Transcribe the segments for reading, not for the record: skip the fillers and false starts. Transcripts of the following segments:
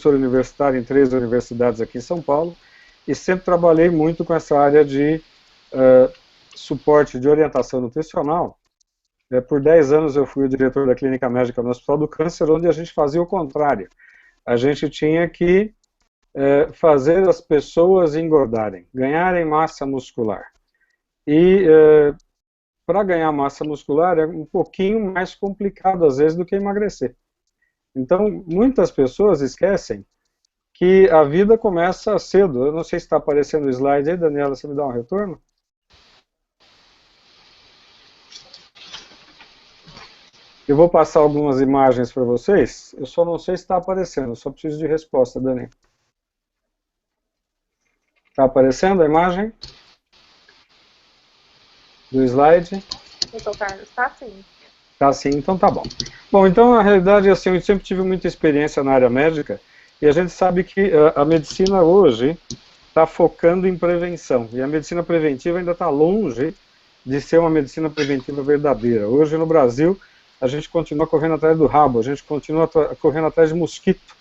professor universitário em 3 universidades aqui em São Paulo, e sempre trabalhei muito com essa área de suporte de orientação nutricional. Por 10 anos eu fui o diretor da clínica médica no Hospital do Câncer, onde a gente fazia o contrário. A gente tinha que fazer as pessoas engordarem, ganharem massa muscular. E para ganhar massa muscular é um pouquinho mais complicado, às vezes, do que emagrecer. Então, muitas pessoas esquecem que a vida começa cedo. Eu não sei se está aparecendo o slide aí, Daniela, você me dá um retorno? Eu vou passar algumas imagens para vocês, eu só não sei se está aparecendo, eu só preciso de resposta, Dani. Está aparecendo a imagem? Do slide? Doutor Carlos, está sim. Está sim, então tá bom. Bom, então na realidade, assim, eu sempre tive muita experiência na área médica, e a gente sabe que a medicina hoje está focando em prevenção, e a medicina preventiva ainda está longe de ser uma medicina preventiva verdadeira. Hoje no Brasil, a gente continua correndo atrás do rabo, a gente continua correndo atrás de mosquito.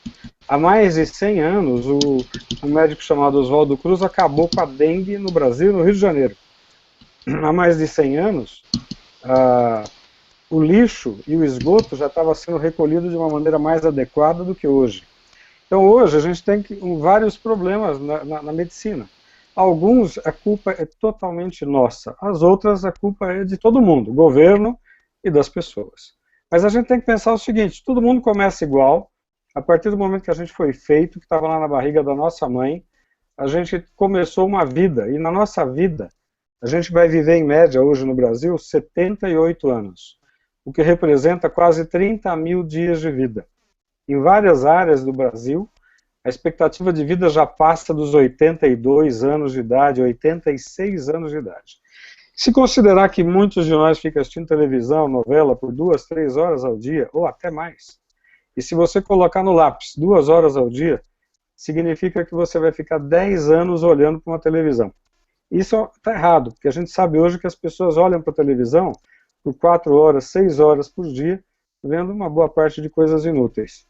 Há mais de 100 anos, um médico chamado Oswaldo Cruz acabou com a dengue no Brasil, no Rio de Janeiro. Há mais de 100 anos, o lixo e o esgoto já estava sendo recolhido de uma maneira mais adequada do que hoje. Então hoje a gente tem vários problemas na medicina. Alguns a culpa é totalmente nossa, as outras a culpa é de todo mundo, governo e das pessoas. Mas a gente tem que pensar o seguinte, todo mundo começa igual, a partir do momento que a gente foi feito, que estava lá na barriga da nossa mãe, a gente começou uma vida, e na nossa vida, a gente vai viver em média hoje no Brasil 78 anos, o que representa quase 30 mil dias de vida. Em várias áreas do Brasil, a expectativa de vida já passa dos 82 anos de idade, 86 anos de idade. Se considerar que muitos de nós ficam assistindo televisão, novela, por 2, 3 horas ao dia, ou até mais, e se você colocar no lápis 2 horas ao dia, significa que você vai ficar 10 anos olhando para uma televisão. Isso está errado, porque a gente sabe hoje que as pessoas olham para a televisão por 4 horas, 6 horas por dia, vendo uma boa parte de coisas inúteis.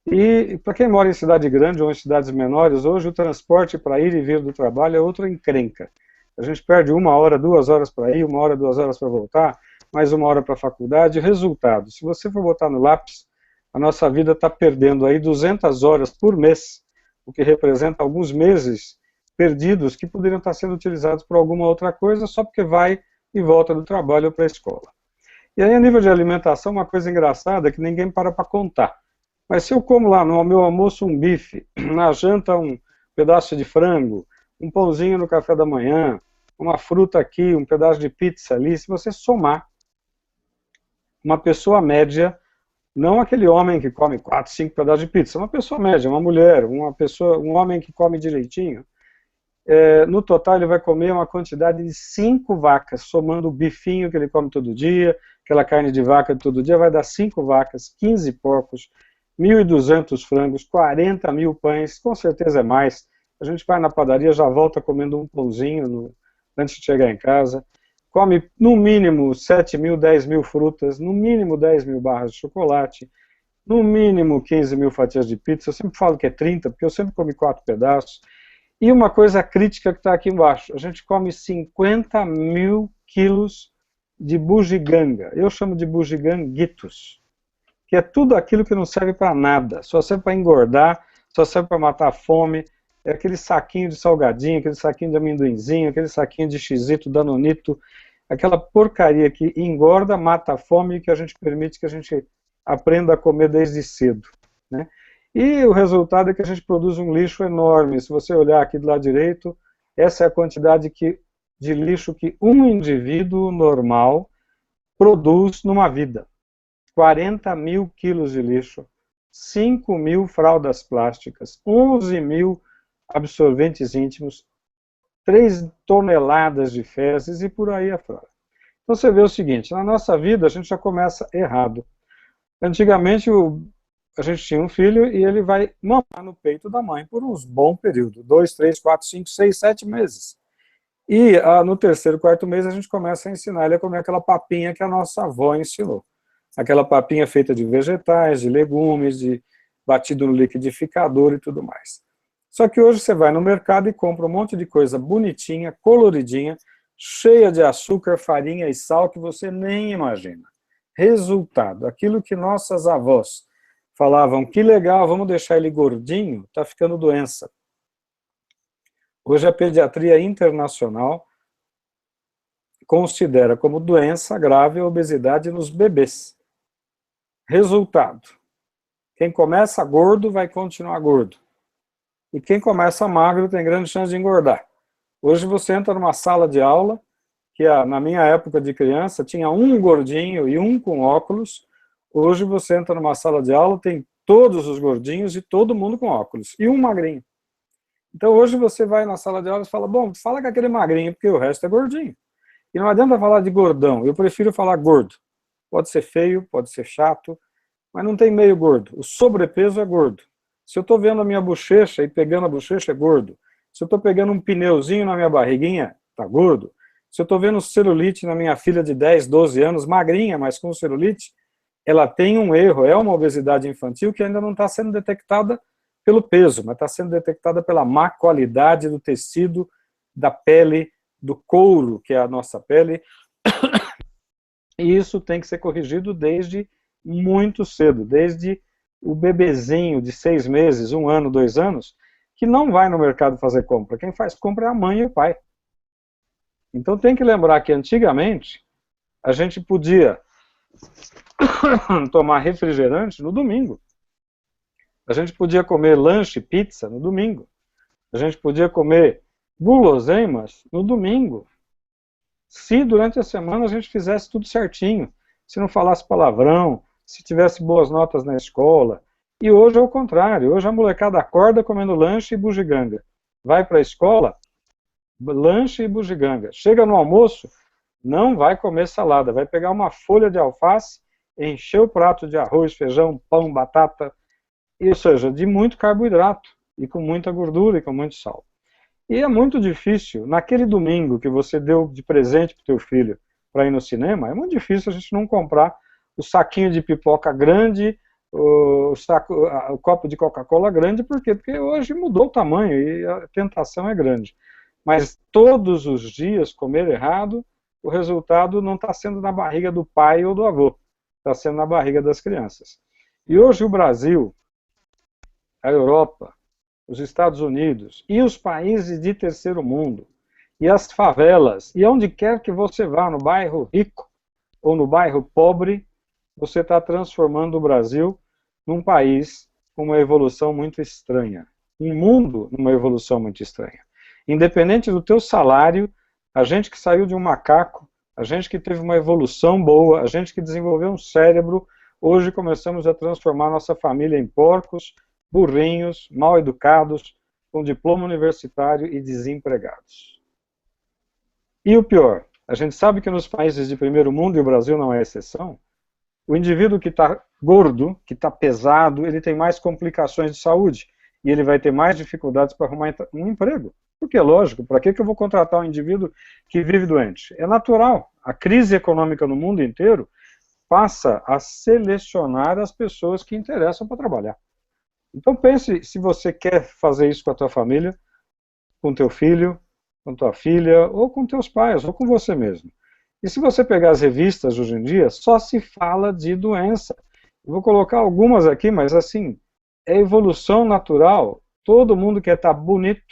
E para quem mora em cidade grande ou em cidades menores, hoje o transporte para ir e vir do trabalho é outra encrenca. A gente perde 1 hora, 2 horas para ir, 1 hora, 2 horas para voltar, mais 1 hora para a faculdade. Resultado, se você for botar no lápis, a nossa vida está perdendo aí 200 horas por mês, o que representa alguns meses perdidos que poderiam estar sendo utilizados por alguma outra coisa, só porque vai e volta do trabalho ou para a escola. E aí, a nível de alimentação, uma coisa engraçada é que ninguém para contar. Mas se eu como lá no meu almoço um bife, na janta um pedaço de frango, um pãozinho no café da manhã, uma fruta aqui, um pedaço de pizza ali, se você somar uma pessoa média, não aquele homem que come 4, 5 pedaços de pizza, uma pessoa média, uma mulher, um homem que come direitinho, no total ele vai comer uma quantidade de 5 vacas, somando o bifinho que ele come todo dia, aquela carne de vaca de todo dia, vai dar 5 vacas, 15 porcos, 1.200 frangos, 40 mil pães, com certeza é mais. A gente vai na padaria, já volta comendo um pãozinho antes de chegar em casa, come no mínimo 7 mil, 10 mil frutas, no mínimo 10 mil barras de chocolate, no mínimo 15 mil fatias de pizza, eu sempre falo que é 30, porque eu sempre comi 4 pedaços. E uma coisa crítica que está aqui embaixo, a gente come 50 mil quilos de bugiganga, eu chamo de bugiganguitos, que é tudo aquilo que não serve para nada, só serve para engordar, só serve para matar a fome, é aquele saquinho de salgadinho, aquele saquinho de amendoinzinho, aquele saquinho de xito, danonito, aquela porcaria que engorda, mata a fome e que a gente permite que a gente aprenda a comer desde cedo, né? E o resultado é que a gente produz um lixo enorme. Se você olhar aqui do lado direito, essa é a quantidade de lixo que um indivíduo normal produz numa vida. 40 mil quilos de lixo, 5 mil fraldas plásticas, 11 mil absorventes íntimos, 3 toneladas de fezes e por aí afora. Então você vê o seguinte, na nossa vida a gente já começa errado. Antigamente a gente tinha um filho e ele vai mamar no peito da mãe por uns bom período, 2, 3, 4, 5, 6, 7 meses. E no 3º, 4º mês a gente começa a ensinar ele a comer aquela papinha que a nossa avó ensinou. Aquela papinha feita de vegetais, de legumes, de batido no liquidificador e tudo mais. Só que hoje você vai no mercado e compra um monte de coisa bonitinha, coloridinha, cheia de açúcar, farinha e sal que você nem imagina. Resultado, aquilo que nossas avós falavam, que legal, vamos deixar ele gordinho, está ficando doença. Hoje a pediatria internacional considera como doença grave a obesidade nos bebês. Resultado, quem começa gordo vai continuar gordo. E quem começa magro tem grande chance de engordar. Hoje você entra numa sala de aula, que na minha época de criança tinha um gordinho e um com óculos. Hoje você entra numa sala de aula, tem todos os gordinhos e todo mundo com óculos, e um magrinho. Então hoje você vai na sala de aula e fala, bom, fala com aquele magrinho, porque o resto é gordinho. E não adianta falar de gordão, eu prefiro falar gordo. Pode ser feio, pode ser chato, mas não tem meio gordo. O sobrepeso é gordo. Se eu estou vendo a minha bochecha e pegando a bochecha, é gordo. Se eu estou pegando um pneuzinho na minha barriguinha, tá gordo. Se eu estou vendo celulite na minha filha de 10, 12 anos, magrinha, mas com celulite, ela tem um erro, é uma obesidade infantil que ainda não está sendo detectada pelo peso, mas está sendo detectada pela má qualidade do tecido, da pele, do couro, que é a nossa pele. E isso tem que ser corrigido desde muito cedo, desde o bebezinho de 6 meses, 1 ano, 2 anos, que não vai no mercado fazer compra. Quem faz compra é a mãe e o pai. Então tem que lembrar que antigamente a gente podia tomar refrigerante no domingo. A gente podia comer lanche, pizza no domingo. A gente podia comer guloseimas no domingo. Se durante a semana a gente fizesse tudo certinho, se não falasse palavrão, se tivesse boas notas na escola. E hoje é o contrário, hoje a molecada acorda comendo lanche e bugiganga. Vai para a escola, lanche e bugiganga. Chega no almoço, não vai comer salada, vai pegar uma folha de alface, encher o prato de arroz, feijão, pão, batata, ou seja, de muito carboidrato, e com muita gordura e com muito sal. E é muito difícil, naquele domingo que você deu de presente para o teu filho para ir no cinema, é muito difícil a gente não comprar o saquinho de pipoca grande, o copo de Coca-Cola grande, por quê? Porque hoje mudou o tamanho e a tentação é grande. Mas todos os dias comer errado, o resultado não está sendo na barriga do pai ou do avô, está sendo na barriga das crianças. E hoje o Brasil, a Europa, os Estados Unidos e os países de terceiro mundo, e as favelas, e onde quer que você vá, no bairro rico ou no bairro pobre, você está transformando o Brasil num país com uma evolução muito estranha. Um mundo numa evolução muito estranha. Independente do teu salário, a gente que saiu de um macaco, a gente que teve uma evolução boa, a gente que desenvolveu um cérebro, hoje começamos a transformar nossa família em porcos, burrinhos, mal educados, com diploma universitário e desempregados. E o pior, a gente sabe que nos países de primeiro mundo, e o Brasil não é exceção, o indivíduo que está gordo, que está pesado, ele tem mais complicações de saúde, e ele vai ter mais dificuldades para arrumar um emprego. Porque é lógico, para que eu vou contratar um indivíduo que vive doente? É natural, a crise econômica no mundo inteiro passa a selecionar as pessoas que interessam para trabalhar. Então pense se você quer fazer isso com a tua família, com teu filho, com tua filha, ou com teus pais, ou com você mesmo. E se você pegar as revistas hoje em dia, só se fala de doença. Eu vou colocar algumas aqui, mas assim, é evolução natural. Todo mundo quer estar bonito,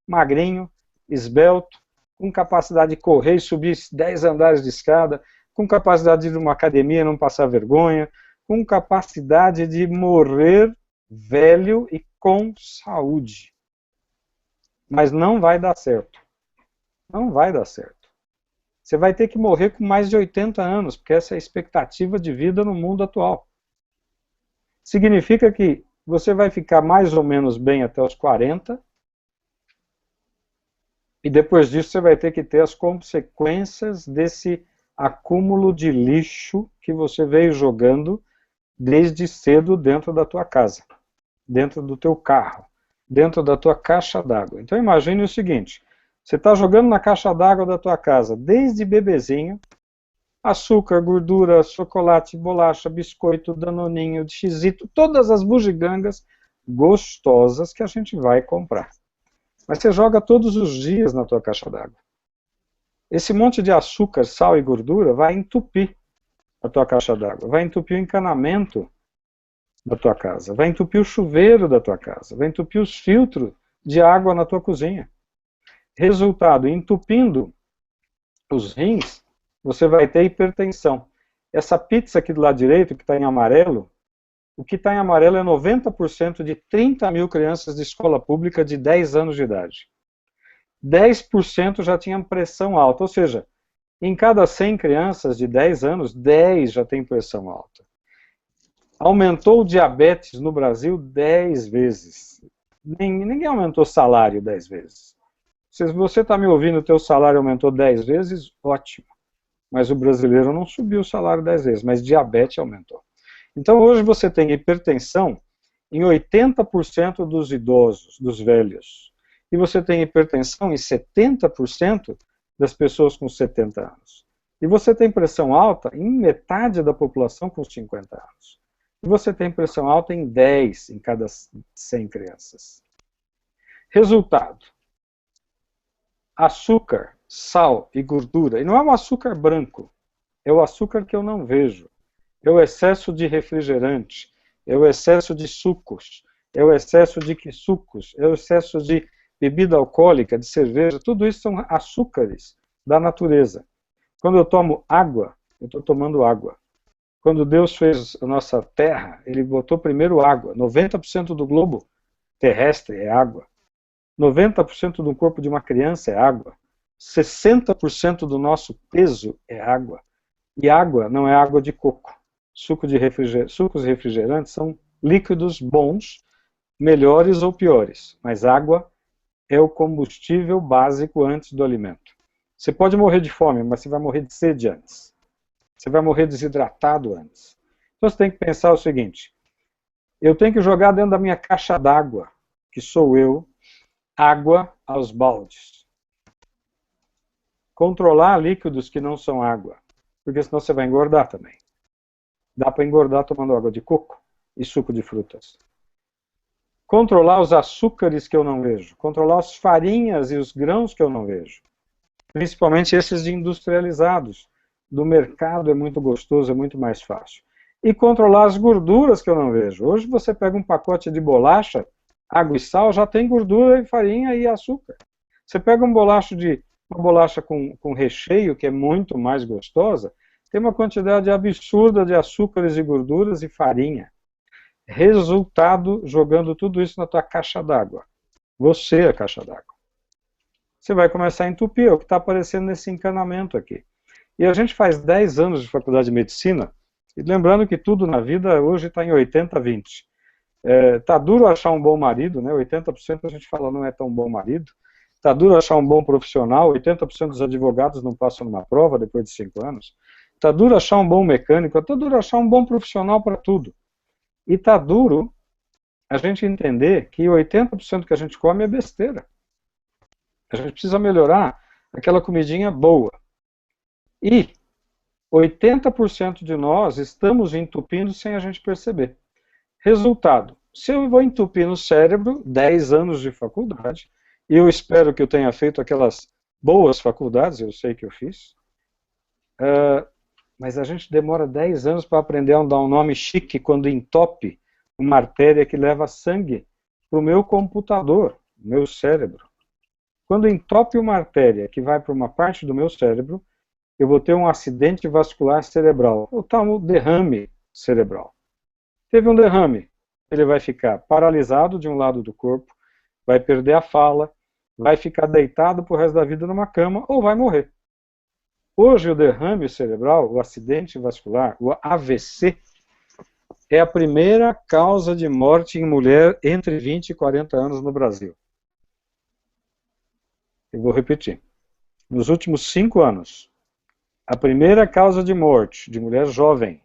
magrinho, esbelto, com capacidade de correr e subir 10 andares de escada, com capacidade de ir numa academia e não passar vergonha, com capacidade de morrer velho e com saúde. Mas não vai dar certo. Não vai dar certo. Você vai ter que morrer com mais de 80 anos, porque essa é a expectativa de vida no mundo atual. Significa que você vai ficar mais ou menos bem até os 40, e depois disso você vai ter que ter as consequências desse acúmulo de lixo que você veio jogando desde cedo dentro da tua casa, dentro do teu carro, dentro da tua caixa d'água. Então imagine o seguinte, você está jogando na caixa d'água da tua casa desde bebezinho Açúcar, gordura, chocolate, bolacha, biscoito, danoninho, xizito, todas as bugigangas gostosas que a gente vai comprar. Mas você joga todos os dias na tua caixa d'água. Esse monte de açúcar, sal e gordura vai entupir a tua caixa d'água, vai entupir o encanamento da tua casa, vai entupir o chuveiro da tua casa, vai entupir os filtros de água na tua cozinha. Resultado, entupindo os rins, você vai ter hipertensão. Essa pizza aqui do lado direito, que está em amarelo, o que está em amarelo é 90% de 30 mil crianças de escola pública de 10 anos de idade. 10% já tinham pressão alta, ou seja, em cada 100 crianças de 10 anos, 10 já tem pressão alta. Aumentou o diabetes no Brasil 10 vezes. Ninguém aumentou o salário 10 vezes. Se você está me ouvindo, o teu salário aumentou 10 vezes, ótimo. Mas o brasileiro não subiu o salário 10 vezes, mas diabetes aumentou. Então hoje você tem hipertensão em 80% dos idosos, dos velhos. E você tem hipertensão em 70% das pessoas com 70 anos. E você tem pressão alta em metade da população com 50 anos. E você tem pressão alta em 10 em cada 100 crianças. Resultado: açúcar, sal e gordura. E não é um açúcar branco, é o açúcar que eu não vejo. É o excesso de refrigerante, é o excesso de sucos, é o excesso de quisucos, é o excesso de bebida alcoólica, de cerveja. Tudo isso são açúcares da natureza. Quando eu tomo água, eu estou tomando água. Quando Deus fez a nossa terra, ele botou primeiro água. 90% do globo terrestre é água. 90% do corpo de uma criança é água. 60% do nosso peso é água. E água não é água de coco. Sucos refrigerantes são líquidos bons, melhores ou piores. Mas água é o combustível básico antes do alimento. Você pode morrer de fome, mas você vai morrer de sede antes. Você vai morrer desidratado antes. Então você tem que pensar o seguinte: eu tenho que jogar dentro da minha caixa d'água, que sou eu, água aos baldes. Controlar líquidos que não são água, porque senão você vai engordar também. Dá para engordar tomando água de coco e suco de frutas. Controlar os açúcares que eu não vejo. Controlar as farinhas e os grãos que eu não vejo. Principalmente esses de industrializados. Do mercado é muito gostoso, é muito mais fácil. E controlar as gorduras que eu não vejo. Hoje você pega um pacote de bolacha, água e sal, já tem gordura e farinha e açúcar. Você pega uma bolacha com recheio, que é muito mais gostosa, tem uma quantidade absurda de açúcares e gorduras e farinha. Resultado, jogando tudo isso na tua caixa d'água. Você é a caixa d'água. Você vai começar a entupir, é o que está aparecendo nesse encanamento aqui. E a gente faz 10 anos de faculdade de medicina, e lembrando que tudo na vida hoje está em 80-20. Tá duro achar um bom marido, né? 80% a gente fala não é tão bom marido. Tá duro achar um bom profissional, 80% dos advogados não passam numa prova depois de 5 anos. Tá duro achar um bom mecânico, tá duro achar um bom profissional para tudo. E tá duro a gente entender que 80% que a gente come é besteira. A gente precisa melhorar aquela comidinha boa. E 80% de nós estamos entupindo sem a gente perceber. Resultado: se eu vou entupir no cérebro, 10 anos de faculdade, e eu espero que eu tenha feito aquelas boas faculdades, eu sei que eu fiz, mas a gente demora 10 anos para aprender a dar um nome chique quando entope uma artéria que leva sangue para o meu computador, meu cérebro. Quando entope uma artéria que vai para uma parte do meu cérebro, eu vou ter um acidente vascular cerebral, ou tal derrame cerebral. Teve um derrame, ele vai ficar paralisado de um lado do corpo, vai perder a fala, vai ficar deitado pro resto da vida numa cama ou vai morrer. Hoje o derrame cerebral, o acidente vascular, o AVC, é a primeira causa de morte em mulher entre 20 e 40 anos no Brasil. Eu vou repetir. Nos últimos 5 anos, a primeira causa de morte de mulher jovem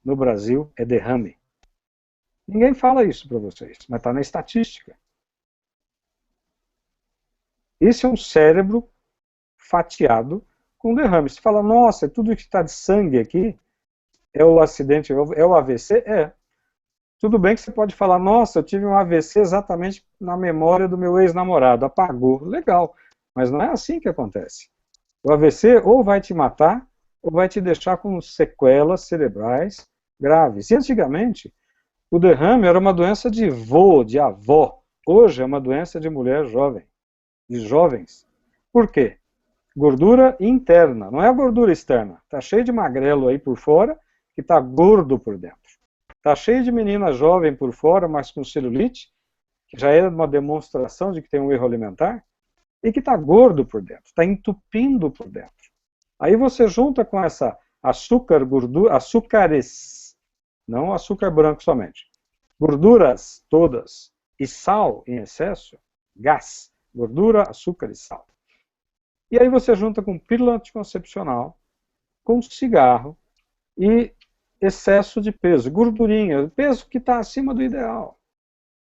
no Brasil é derrame. Ninguém fala isso para vocês, mas está na estatística. Esse é um cérebro fatiado com derrame. Você fala, nossa, tudo que está de sangue aqui é o acidente, é o AVC? É. Tudo bem que você pode falar, nossa, eu tive um AVC exatamente na memória do meu ex-namorado, apagou. Legal, mas não é assim que acontece. O AVC ou vai te matar, ou vai te deixar com sequelas cerebrais graves. E antigamente, o derrame era uma doença de vô, de avó. Hoje é uma doença de mulher jovem, de jovens. Por quê? Gordura interna, não é a gordura externa. Está cheio de magrelo aí por fora, que está gordo por dentro. Está cheio de menina jovem por fora, mas com celulite, que já é uma demonstração de que tem um erro alimentar, e que está gordo por dentro, está entupindo por dentro. Aí você junta com essa açúcar, gordura, açúcares, não açúcar branco somente, gorduras todas e sal em excesso, gás, gordura, açúcar e sal. E aí você junta com pílula anticoncepcional, com cigarro e excesso de peso, gordurinha, peso que está acima do ideal.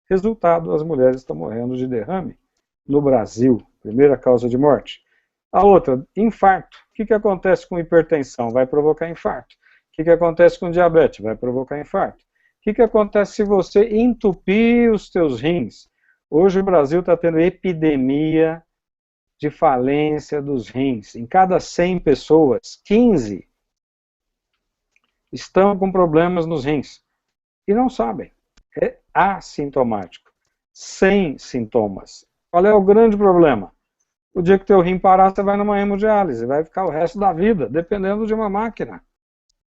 Resultado, as mulheres estão morrendo de derrame no Brasil, primeira causa de morte. A outra, infarto. O que acontece com hipertensão? Vai provocar infarto. O que acontece com diabetes? Vai provocar infarto. O que acontece se você entupir os teus rins? Hoje o Brasil está tendo epidemia de falência dos rins. Em cada 100 pessoas, 15 estão com problemas nos rins. E não sabem. É assintomático. Sem sintomas. Qual é o grande problema? O dia que teu rim parar, você vai numa hemodiálise. Vai ficar o resto da vida, dependendo de uma máquina.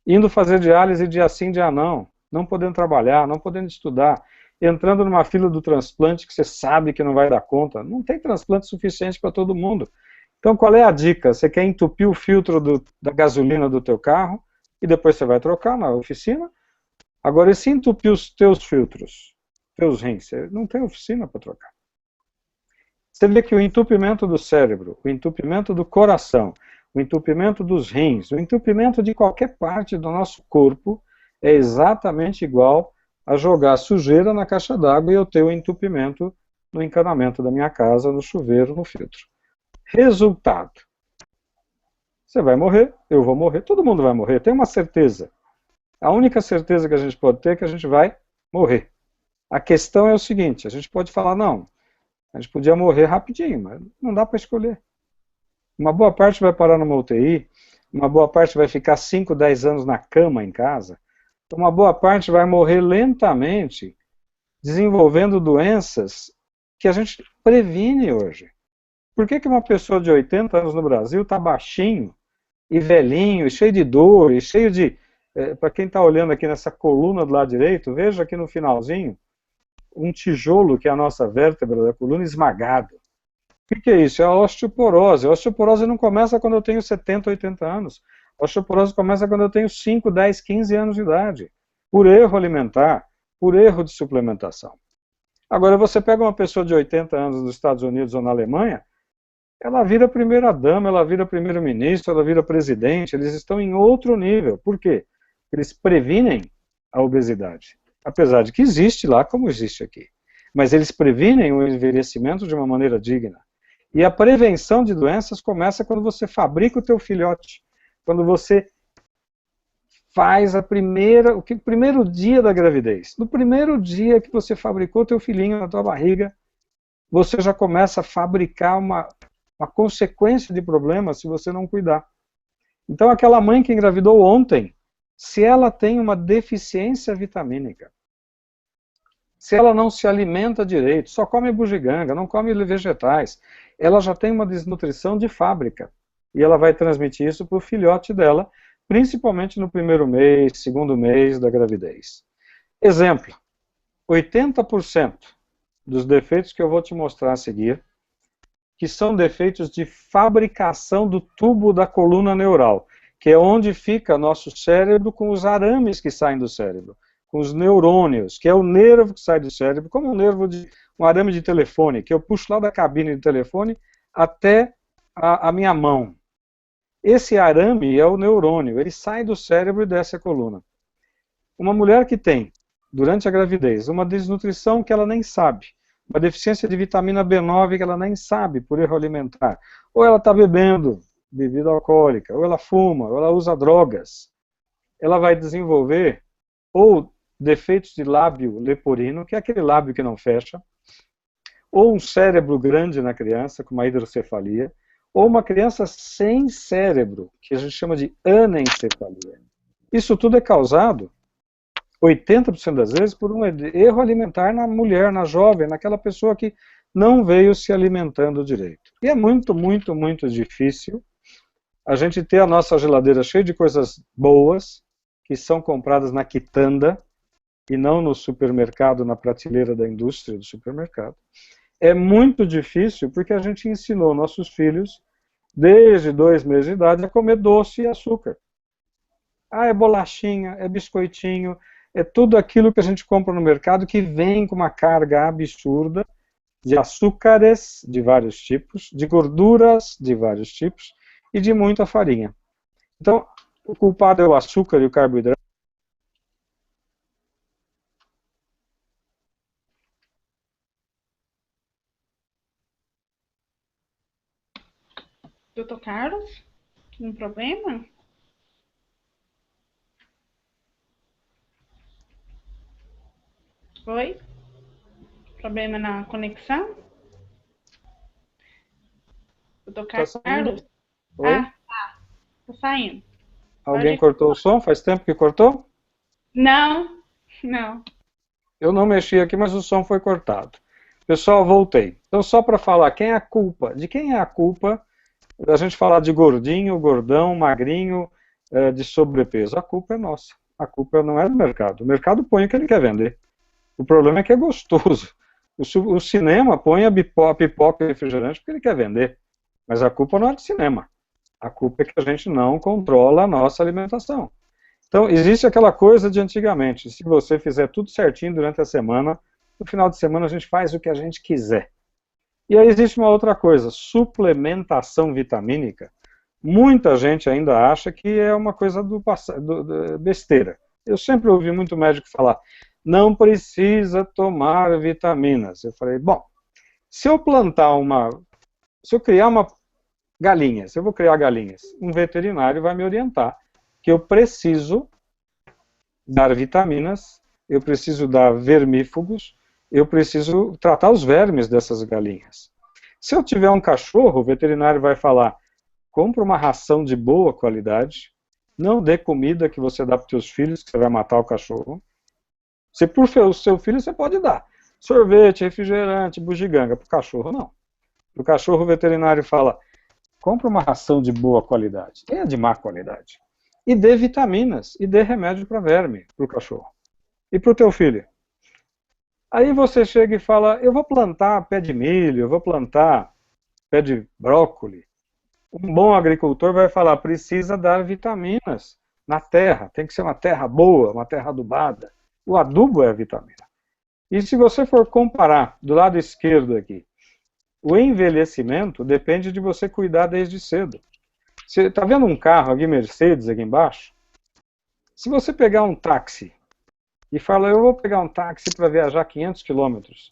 Indo fazer diálise dia sim, dia não. Não podendo trabalhar, não podendo estudar. Entrando numa fila do transplante que você sabe que não vai dar conta. Não tem transplante suficiente para todo mundo. Então, qual é a dica? Você quer entupir o filtro da gasolina do teu carro e depois você vai trocar na oficina. Agora, e se entupir os teus filtros, teus rins? Você não tem oficina para trocar. Você vê que o entupimento do cérebro, o entupimento do coração, o entupimento dos rins, o entupimento de qualquer parte do nosso corpo é exatamente igual a jogar sujeira na caixa d'água e eu ter o entupimento no encanamento da minha casa, no chuveiro, no filtro. Resultado. Você vai morrer, eu vou morrer, todo mundo vai morrer, tem uma certeza. A única certeza que a gente pode ter é que a gente vai morrer. A questão é o seguinte, a gente pode falar, não, a gente podia morrer rapidinho, mas não dá para escolher. Uma boa parte vai parar numa UTI, uma boa parte vai ficar 5, 10 anos na cama em casa, uma boa parte vai morrer lentamente, desenvolvendo doenças que a gente previne hoje. Por que uma pessoa de 80 anos no Brasil está baixinho, e velhinho, e cheio de dor, e cheio de... para quem está olhando aqui nessa coluna do lado direito, veja aqui no finalzinho, um tijolo que é a nossa vértebra da coluna esmagado. O que é isso? É a osteoporose. A osteoporose não começa quando eu tenho 70, 80 anos. A osteoporose começa quando eu tenho 5, 10, 15 anos de idade. Por erro alimentar, por erro de suplementação. Agora, você pega uma pessoa de 80 anos nos Estados Unidos ou na Alemanha, ela vira primeira-dama, ela vira primeiro-ministro, ela vira presidente, eles estão em outro nível. Por quê? Eles previnem a obesidade. Apesar de que existe lá como existe aqui. Mas eles previnem o envelhecimento de uma maneira digna. E a prevenção de doenças começa quando você fabrica o teu filhote. Quando você faz o primeiro dia da gravidez. No primeiro dia que você fabricou o teu filhinho na tua barriga, você já começa a fabricar uma consequência de problemas se você não cuidar. Então aquela mãe que engravidou ontem, se ela tem uma deficiência vitamínica, se ela não se alimenta direito, só come bugiganga, não come vegetais, ela já tem uma desnutrição de fábrica. E ela vai transmitir isso para o filhote dela, principalmente no primeiro mês, segundo mês da gravidez. Exemplo, 80% dos defeitos que eu vou te mostrar a seguir, que são defeitos de fabricação do tubo da coluna neural, que é onde fica nosso cérebro com os arames que saem do cérebro, com os neurônios, que é o nervo que sai do cérebro, como um arame de telefone, que eu puxo lá da cabine de telefone até a minha mão. Esse arame é o neurônio, ele sai do cérebro e desce a coluna. Uma mulher que tem, durante a gravidez, uma desnutrição que ela nem sabe, uma deficiência de vitamina B9 que ela nem sabe por erro alimentar, ou ela está bebendo bebida alcoólica, ou ela fuma, ou ela usa drogas, ela vai desenvolver ou defeitos de lábio leporino, que é aquele lábio que não fecha, ou um cérebro grande na criança, com uma hidrocefalia, ou uma criança sem cérebro, que a gente chama de anencefalia. Isso tudo é causado, 80% das vezes, por um erro alimentar na mulher, na jovem, naquela pessoa que não veio se alimentando direito. E é muito, muito, muito difícil a gente ter a nossa geladeira cheia de coisas boas, que são compradas na quitanda, e não no supermercado, na prateleira da indústria do supermercado. É muito difícil porque a gente ensinou nossos filhos, desde 2 meses de idade, a comer doce e açúcar. Ah, é bolachinha, é biscoitinho, é tudo aquilo que a gente compra no mercado que vem com uma carga absurda de açúcares de vários tipos, de gorduras de vários tipos e de muita farinha. Então, o culpado é o açúcar e o carboidrato. Doutor Carlos, tem problema? Oi? Problema na conexão? Doutor Carlos? Oi? Ah, tá saindo. Alguém Pode... cortou o som? Faz tempo que cortou? Não, não. Eu não mexi aqui, mas o som foi cortado. Pessoal, voltei. Então, só para falar, quem é a culpa? De quem é a culpa da gente falar de gordinho, gordão, magrinho, de sobrepeso? A culpa é nossa. A culpa não é do mercado. O mercado põe o que ele quer vender. O problema é que é gostoso. O cinema põe a pipoca e refrigerante porque ele quer vender. Mas a culpa não é do cinema. A culpa é que a gente não controla a nossa alimentação. Então, existe aquela coisa de antigamente. Se você fizer tudo certinho durante a semana, no final de semana a gente faz o que a gente quiser. E aí existe uma outra coisa, suplementação vitamínica. Muita gente ainda acha que é uma coisa do besteira. Eu sempre ouvi muito médico falar, não precisa tomar vitaminas. Eu falei, bom, se eu criar uma galinha, se eu vou criar galinhas, um veterinário vai me orientar que eu preciso dar vitaminas, eu preciso dar vermífugos, eu preciso tratar os vermes dessas galinhas. Se eu tiver um cachorro, o veterinário vai falar, compra uma ração de boa qualidade, não dê comida que você dá para os seus filhos, que você vai matar o cachorro. Se por o seu filho você pode dar sorvete, refrigerante, bugiganga, para o cachorro não. Para o cachorro o veterinário fala, compra uma ração de boa qualidade, tem a de má qualidade. E dê vitaminas, e dê remédio para verme, para o cachorro. E para o teu filho? Aí você chega e fala, eu vou plantar pé de milho, eu vou plantar pé de brócoli. Um bom agricultor vai falar, precisa dar vitaminas na terra, tem que ser uma terra boa, uma terra adubada. O adubo é a vitamina. E se você for comparar, do lado esquerdo aqui, o envelhecimento depende de você cuidar desde cedo. Você está vendo um carro aqui, Mercedes, aqui embaixo? Se você pegar um táxi e falar, eu vou pegar um táxi para viajar 500 quilômetros,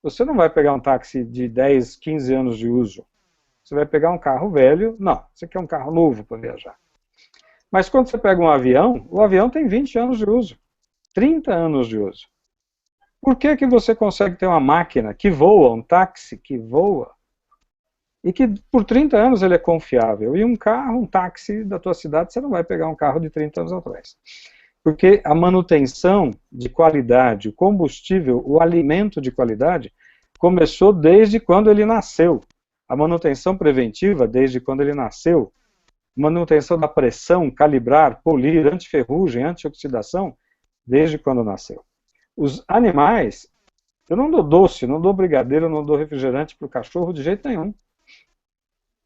você não vai pegar um táxi de 10, 15 anos de uso. Você vai pegar um carro velho, não, você quer um carro novo para viajar. Mas quando você pega um avião, o avião tem 20 anos de uso, 30 anos de uso. Por que que você consegue ter uma máquina que voa, um táxi que voa, e que por 30 anos ele é confiável? E um carro, um táxi da tua cidade, você não vai pegar um carro de 30 anos atrás. Porque a manutenção de qualidade, o combustível, o alimento de qualidade, começou desde quando ele nasceu. A manutenção preventiva, desde quando ele nasceu. Manutenção da pressão, calibrar, polir, antiferrugem, antioxidação, desde quando nasceu. Os animais, eu não dou doce, não dou brigadeiro, não dou refrigerante para o cachorro de jeito nenhum.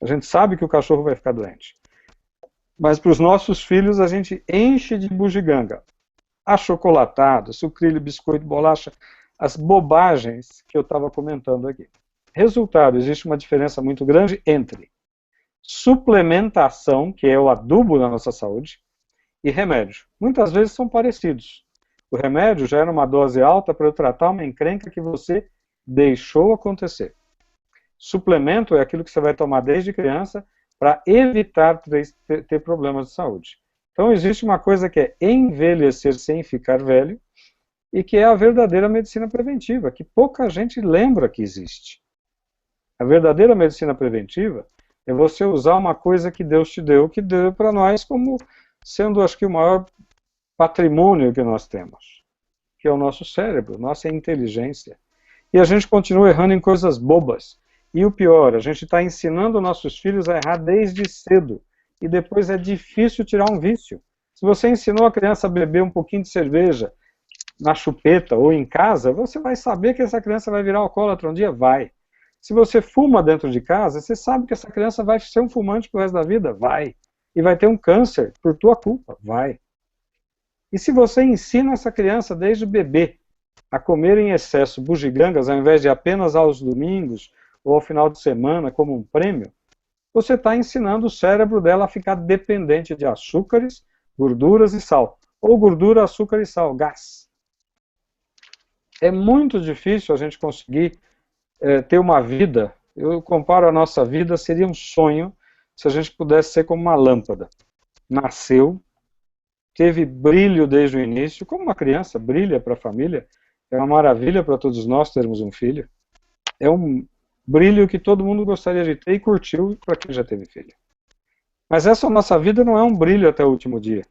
A gente sabe que o cachorro vai ficar doente. Mas para os nossos filhos a gente enche de bugiganga. Achocolatado, sucrilho, biscoito, bolacha, as bobagens que eu estava comentando aqui. Resultado, existe uma diferença muito grande entre suplementação, que é o adubo da nossa saúde, e remédio. Muitas vezes são parecidos. O remédio já era uma dose alta para eu tratar uma encrenca que você deixou acontecer. Suplemento é aquilo que você vai tomar desde criança para evitar ter problemas de saúde. Então existe uma coisa que é envelhecer sem ficar velho, e que é a verdadeira medicina preventiva, que pouca gente lembra que existe. A verdadeira medicina preventiva é você usar uma coisa que Deus te deu, que deu para nós como sendo, acho que, o maior patrimônio que nós temos, que é o nosso cérebro, nossa inteligência. E a gente continua errando em coisas bobas. E o pior, a gente está ensinando nossos filhos a errar desde cedo. E depois é difícil tirar um vício. Se você ensinou a criança a beber um pouquinho de cerveja na chupeta ou em casa, você vai saber que essa criança vai virar alcoólatra um dia? Vai. Se você fuma dentro de casa, você sabe que essa criança vai ser um fumante pro resto da vida? Vai. E vai ter um câncer por tua culpa? Vai. E se você ensina essa criança desde bebê a comer em excesso bugigangas, ao invés de apenas aos domingos ou ao final de semana como um prêmio, você está ensinando o cérebro dela a ficar dependente de açúcares, gorduras e sal. Ou gordura, açúcar e sal, gás. É muito difícil a gente conseguir ter uma vida. Eu comparo a nossa vida, seria um sonho se a gente pudesse ser como uma lâmpada. Nasceu, teve brilho desde o início, como uma criança brilha para a família. É uma maravilha para todos nós termos um filho. É um brilho que todo mundo gostaria de ter e curtiu para quem já teve filho. Mas essa nossa vida não é um brilho até o último dia.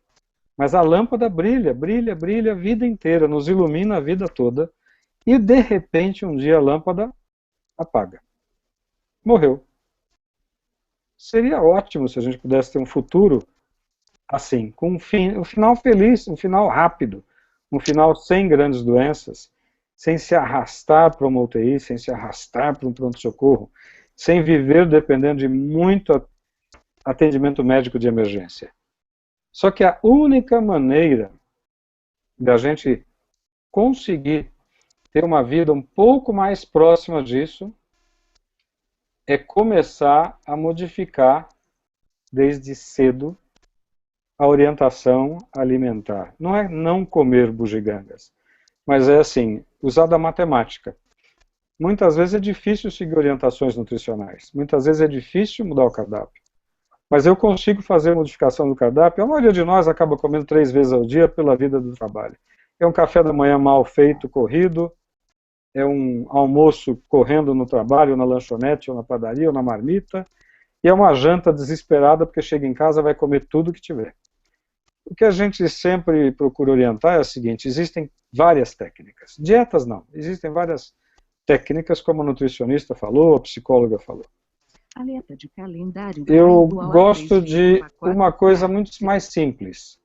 Mas a lâmpada brilha, brilha, brilha a vida inteira, nos ilumina a vida toda. E de repente, um dia a lâmpada apaga. Morreu. Seria ótimo se a gente pudesse ter um futuro assim, com um final feliz, um final rápido, um final sem grandes doenças, sem se arrastar para uma UTI, sem se arrastar para um pronto-socorro, sem viver dependendo de muito atendimento médico de emergência. Só que a única maneira da gente conseguir ter uma vida um pouco mais próxima disso é começar a modificar desde cedo a orientação alimentar. Não é não comer bugigangas, mas é assim, usar da matemática. Muitas vezes é difícil seguir orientações nutricionais, muitas vezes é difícil mudar o cardápio. Mas eu consigo fazer modificação do cardápio. A maioria de nós acaba comendo 3 vezes ao dia pela vida do trabalho. É um café da manhã mal feito, corrido, é um almoço correndo no trabalho, na lanchonete, ou na padaria, ou na marmita, e é uma janta desesperada porque chega em casa e vai comer tudo que tiver. O que a gente sempre procura orientar é o seguinte: existem várias técnicas. Dietas não, existem várias técnicas, como a nutricionista falou, a psicóloga falou. De calendário eu gosto de uma coisa muito mais simples,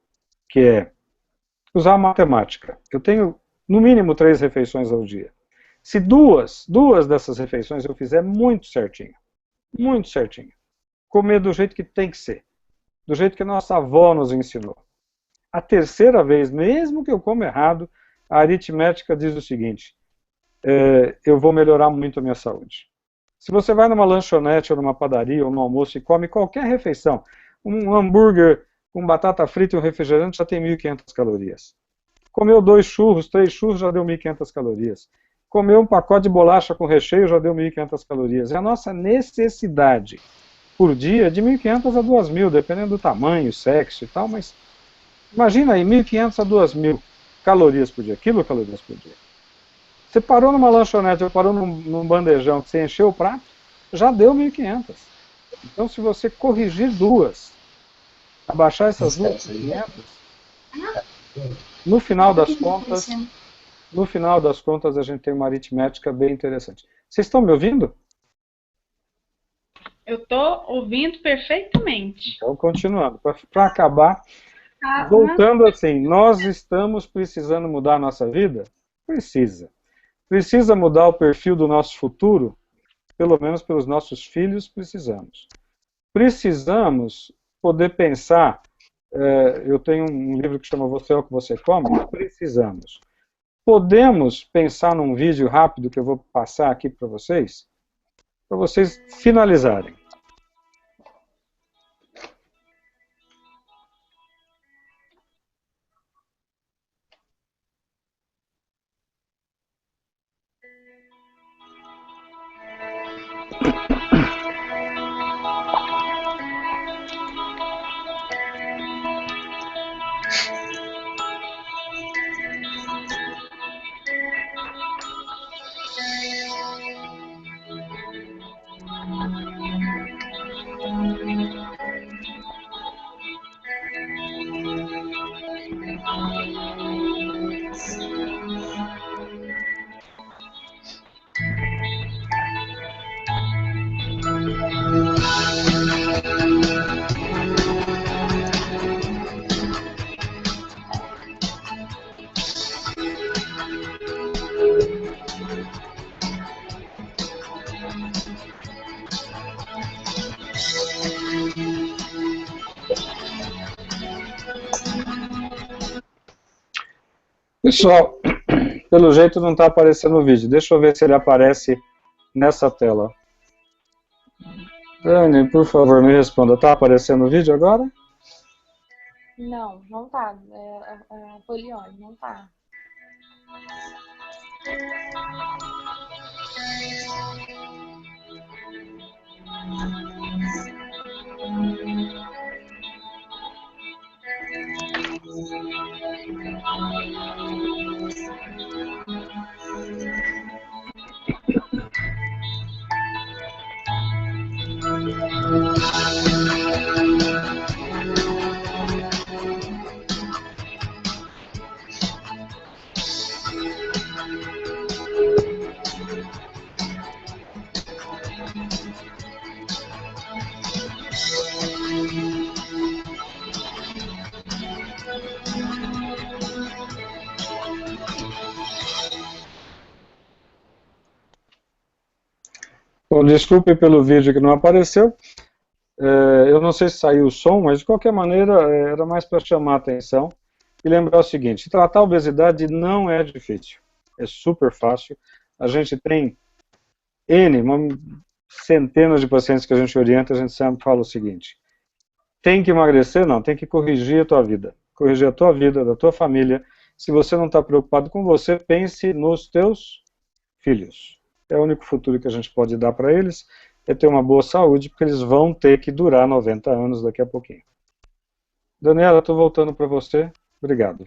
que é usar a matemática. Eu tenho, no mínimo, 3 refeições ao dia. Se duas dessas refeições eu fizer muito certinho, comer do jeito que tem que ser, do jeito que nossa avó nos ensinou. A terceira vez, mesmo que eu coma errado, a aritmética diz o seguinte: eu vou melhorar muito a minha saúde. Se você vai numa lanchonete ou numa padaria ou no almoço e come qualquer refeição, um hambúrguer com batata frita e um refrigerante já tem 1.500 calorias. Comeu 2 churros, 3 churros já deu 1.500 calorias. Comeu um pacote de bolacha com recheio já deu 1.500 calorias. É a nossa necessidade por dia de 1.500 a 2.000, dependendo do tamanho, sexo e tal, mas imagina aí, 1.500 a 2.000 calorias por dia, quilocalorias por dia. Você parou numa lanchonete ou parou num bandejão que você encheu o prato, já deu 1.500. Então, se você corrigir 2, abaixar essas 2.500, no final das contas, a gente tem uma aritmética bem interessante. Vocês estão me ouvindo? Eu estou ouvindo perfeitamente. Então, continuando. Para acabar, voltando assim, nós estamos precisando mudar a nossa vida? Precisa. Precisa mudar o perfil do nosso futuro? Pelo menos pelos nossos filhos, precisamos. Precisamos poder pensar, eu tenho um livro que chama Você é o que você come, precisamos. Podemos pensar num vídeo rápido que eu vou passar aqui para vocês finalizarem. Pessoal, pelo jeito não está aparecendo o vídeo. Deixa eu ver se ele aparece nessa tela. Dani, por favor, me responda. Está aparecendo o vídeo agora? Não, não tá. Polione, não tá. Bom, desculpe pelo vídeo que não apareceu. Eu não sei se saiu o som, mas de qualquer maneira era mais para chamar a atenção e lembrar o seguinte: tratar a obesidade não é difícil, é super fácil. A gente tem centenas de pacientes que a gente orienta, a gente sempre fala o seguinte: tem que emagrecer? Não, tem que corrigir a tua vida. Corrigir a tua vida, da tua família. Se você não está preocupado com você, pense nos teus filhos. É o único futuro que a gente pode dar para eles, é ter uma boa saúde, porque eles vão ter que durar 90 anos daqui a pouquinho. Daniela, estou voltando para você. Obrigado.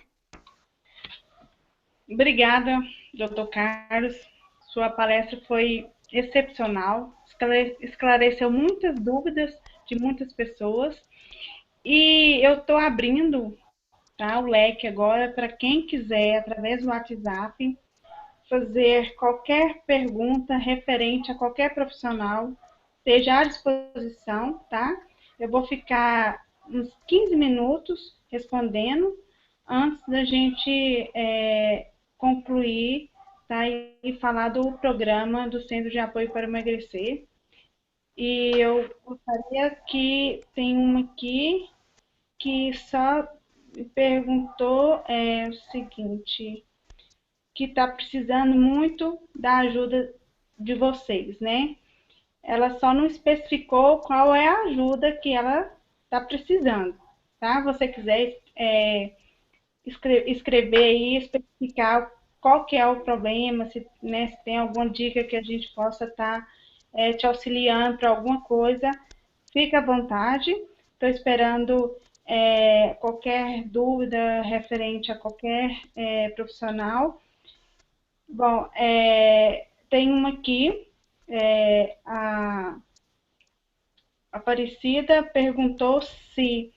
Obrigada, Dr. Carlos. Sua palestra foi excepcional, esclareceu muitas dúvidas de muitas pessoas. E eu estou abrindo, tá, o leque agora para quem quiser, através do WhatsApp, fazer qualquer pergunta referente a qualquer profissional, esteja à disposição, tá? Eu vou ficar uns 15 minutos respondendo antes da gente concluir, tá? E falar do programa do Centro de Apoio para Emagrecer. E eu gostaria que tem uma aqui que só me perguntou o seguinte, que está precisando muito da ajuda de vocês, né? Ela só não especificou qual é a ajuda que ela está precisando, tá? Se você quiser escrever aí, especificar qual que é o problema, se tem alguma dica que a gente possa estar te auxiliando para alguma coisa, fica à vontade. Estou esperando qualquer dúvida referente a qualquer profissional. Bom, tem uma aqui, a Aparecida perguntou se...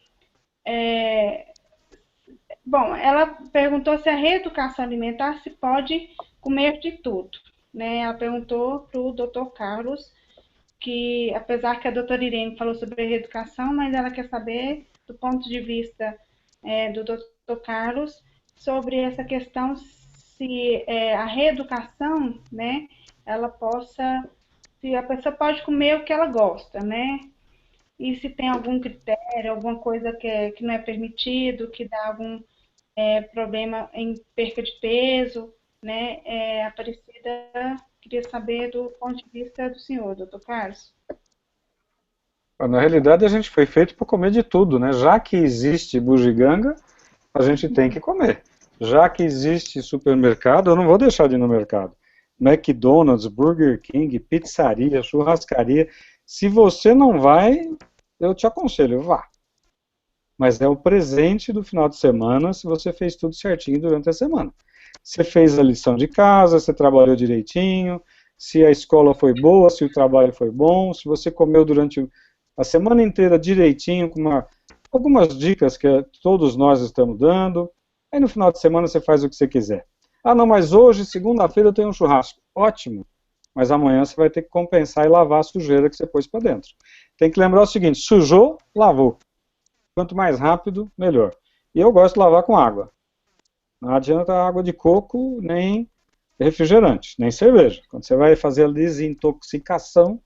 bom, ela perguntou se a reeducação alimentar se pode comer de tudo, né? Ela perguntou para o Dr. Carlos, que apesar que a doutora Irene falou sobre reeducação, mas ela quer saber, do ponto de vista do Dr. Carlos, sobre essa questão se a reeducação, né, ela possa, se a pessoa pode comer o que ela gosta, né, e se tem algum critério, alguma coisa que não é permitido, que dá algum problema em perca de peso, né, Aparecida, queria saber do ponto de vista do senhor, doutor Carlos. Na realidade, a gente foi feito para comer de tudo, né? Já que existe bugiganga, a gente tem que comer. Já que existe supermercado, eu não vou deixar de ir no mercado. McDonald's, Burger King, pizzaria, churrascaria. Se você não vai, eu te aconselho, vá. Mas é o presente do final de semana se você fez tudo certinho durante a semana. Você fez a lição de casa, você trabalhou direitinho, se a escola foi boa, se o trabalho foi bom, se você comeu durante a semana inteira direitinho, com algumas dicas que todos nós estamos dando. Aí no final de semana você faz o que você quiser. Ah, não, mas hoje, segunda-feira, eu tenho um churrasco. Ótimo. Mas amanhã você vai ter que compensar e lavar a sujeira que você pôs para dentro. Tem que lembrar o seguinte, sujou, lavou. Quanto mais rápido, melhor. E eu gosto de lavar com água. Não adianta água de coco, nem refrigerante, nem cerveja. Quando você vai fazer a desintoxicação,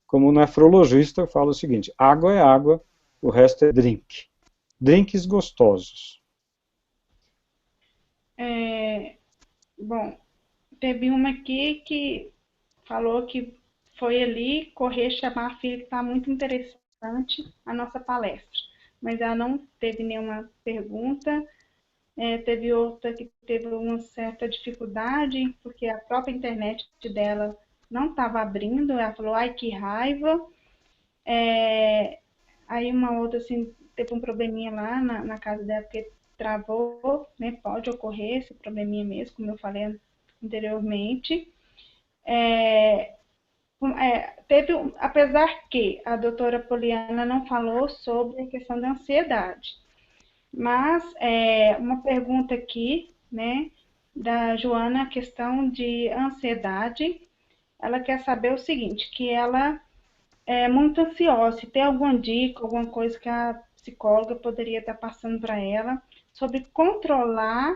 como nefrologista, eu falo o seguinte, água é água, o resto é drink. Drinks gostosos. Bom, teve uma aqui que falou que foi ali correr, chamar a filha, que está muito interessante a nossa palestra. Mas ela não teve nenhuma pergunta. Teve outra que teve uma certa dificuldade, porque a própria internet dela não estava abrindo. Ela falou, ai, que raiva. Aí uma outra, assim, teve um probleminha lá na casa dela, porque travou, né? Pode ocorrer esse probleminha mesmo, como eu falei anteriormente. Apesar que a doutora Poliana não falou sobre a questão da ansiedade, mas uma pergunta aqui, né, da Joana, a questão de ansiedade, ela quer saber o seguinte, que ela é muito ansiosa, se tem alguma dica, alguma coisa que a psicóloga poderia estar passando para ela sobre controlar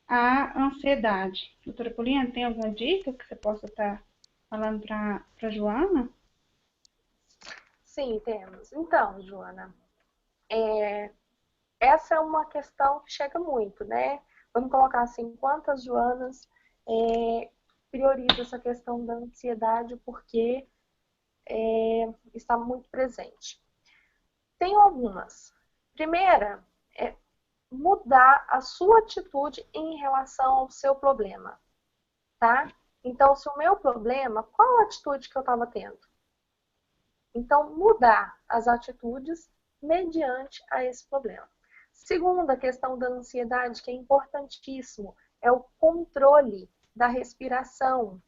a ansiedade. Doutora Poliana, tem alguma dica que você possa estar falando para a Joana? Sim, temos. Então, Joana, essa é uma questão que chega muito, né? Vamos colocar assim, quantas Joanas priorizam essa questão da ansiedade porque está muito presente. Tem algumas. Primeira, é mudar a sua atitude em relação ao seu problema, tá? Então, se o meu problema, qual a atitude que eu estava tendo? Então, mudar as atitudes mediante a esse problema. Segunda questão da ansiedade, que é importantíssimo, é o controle da respiração.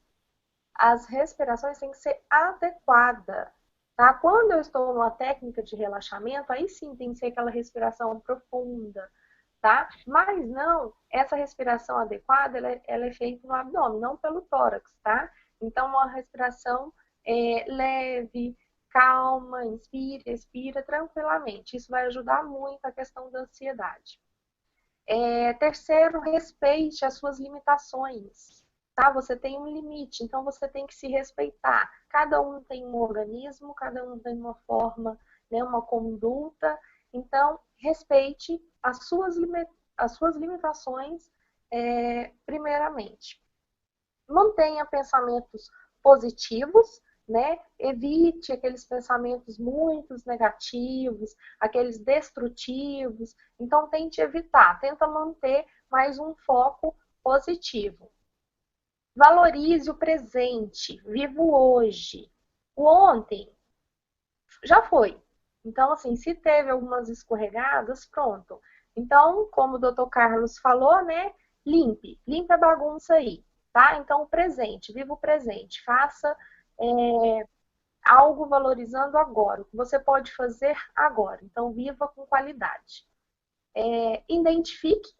As respirações têm que ser adequadas. Tá? Quando eu estou numa técnica de relaxamento, aí sim tem que ser aquela respiração profunda. Tá? Mas não, essa respiração adequada, ela é feita no abdômen, não pelo tórax. Tá? Então, uma respiração leve, calma, inspira, expira tranquilamente. Isso vai ajudar muito a questão da ansiedade. Terceiro, respeite as suas limitações. Tá? Você tem um limite, então você tem que se respeitar. Cada um tem um organismo, cada um tem uma forma, né, uma conduta. Então, respeite as suas limitações, primeiramente. Mantenha pensamentos positivos, né? Evite aqueles pensamentos muito negativos, aqueles destrutivos. Então, tente evitar, tenta manter mais um foco positivo. Valorize o presente, viva o hoje. O ontem já foi. Então, assim, se teve algumas escorregadas, pronto. Então, como o Dr. Carlos falou, né? Limpe a bagunça aí, tá? Então, o presente, viva o presente. Faça algo valorizando agora, o que você pode fazer agora. Então, viva com qualidade. Identifique,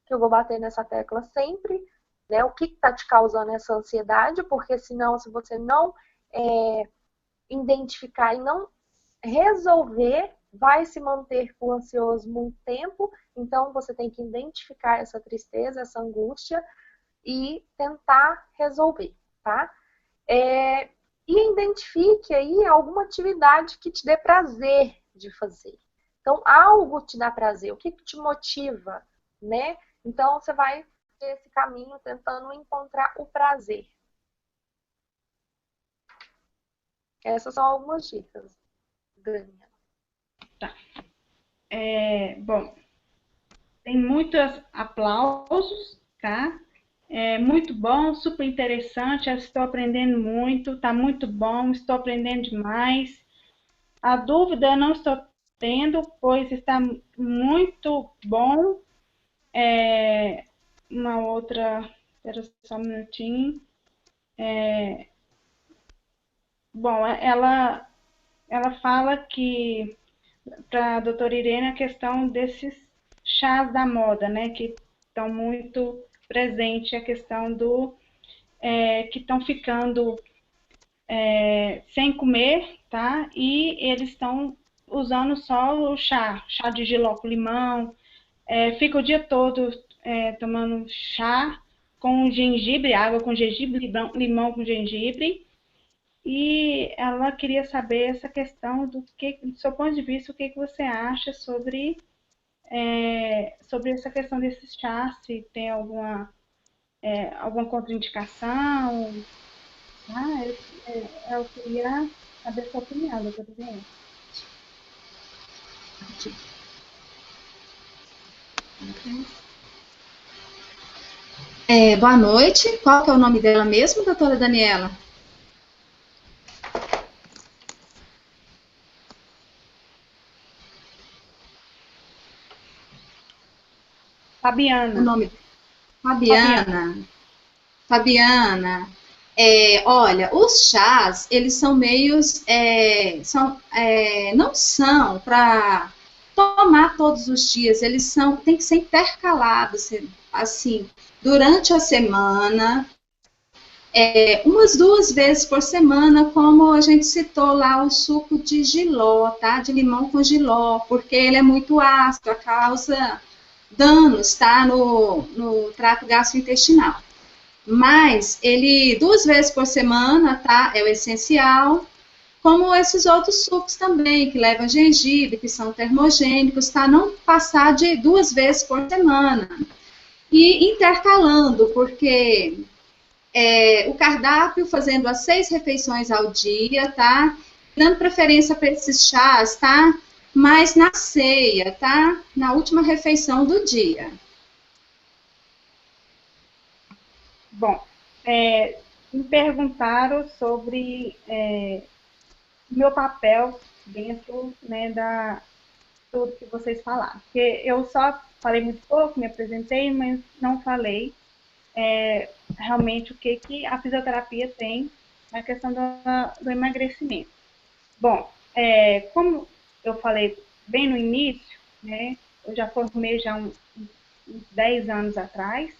que eu vou bater nessa tecla sempre, né, o que está te causando essa ansiedade, porque senão, se você não identificar e não resolver, vai se manter com ansioso muito tempo. Então, você tem que identificar essa tristeza, essa angústia e tentar resolver, tá? E identifique aí alguma atividade que te dê prazer de fazer. Então, algo te dá prazer, o que te motiva, né? Então, você vai ter esse caminho tentando encontrar o prazer. Essas são algumas dicas, Dani. Tá. Bom, tem muitos aplausos, tá? Muito bom, super interessante, estou aprendendo muito, tá muito bom, estou aprendendo demais. A dúvida eu não estou tendo, pois está muito bom. Uma outra, espera só um minutinho. Bom, ela fala que, para a doutora Irene, a questão desses chás da moda, né, que estão muito presente, a questão que estão ficando sem comer, tá? E eles estão usando só o chá de jiló com limão, fica o dia todo tomando chá com gengibre, água com gengibre, limão com gengibre. E ela queria saber essa questão do seu ponto de vista, o que você acha sobre essa questão desses chás, se tem alguma contraindicação. Eu queria saber a sua opinião, doutora Irene. Boa noite. Qual que é o nome dela mesmo, doutora Daniela? Fabiana. O nome Fabiana. Fabiana. Olha, os chás, eles são meios, não são para tomar todos os dias, tem que ser intercalados, assim, durante a semana, umas 2 vezes por semana, como a gente citou lá o suco de jiló, tá? De limão com jiló, porque ele é muito ácido, causa danos, tá? No trato gastrointestinal. Mas ele 2 vezes por semana, tá? É o essencial, como esses outros sucos também, que levam gengibre, que são termogênicos, tá? Não passar de 2 vezes por semana. E intercalando, porque o cardápio fazendo as 6 refeições ao dia, tá? Dando preferência para esses chás, tá? Mas na ceia, tá? Na última refeição do dia. Bom, me perguntaram sobre meu papel dentro, né, tudo que vocês falaram. Porque eu só falei muito pouco, me apresentei, mas não falei realmente o que a fisioterapia tem na questão do emagrecimento. Bom, como eu falei bem no início, né, eu já formei já uns 10 anos atrás,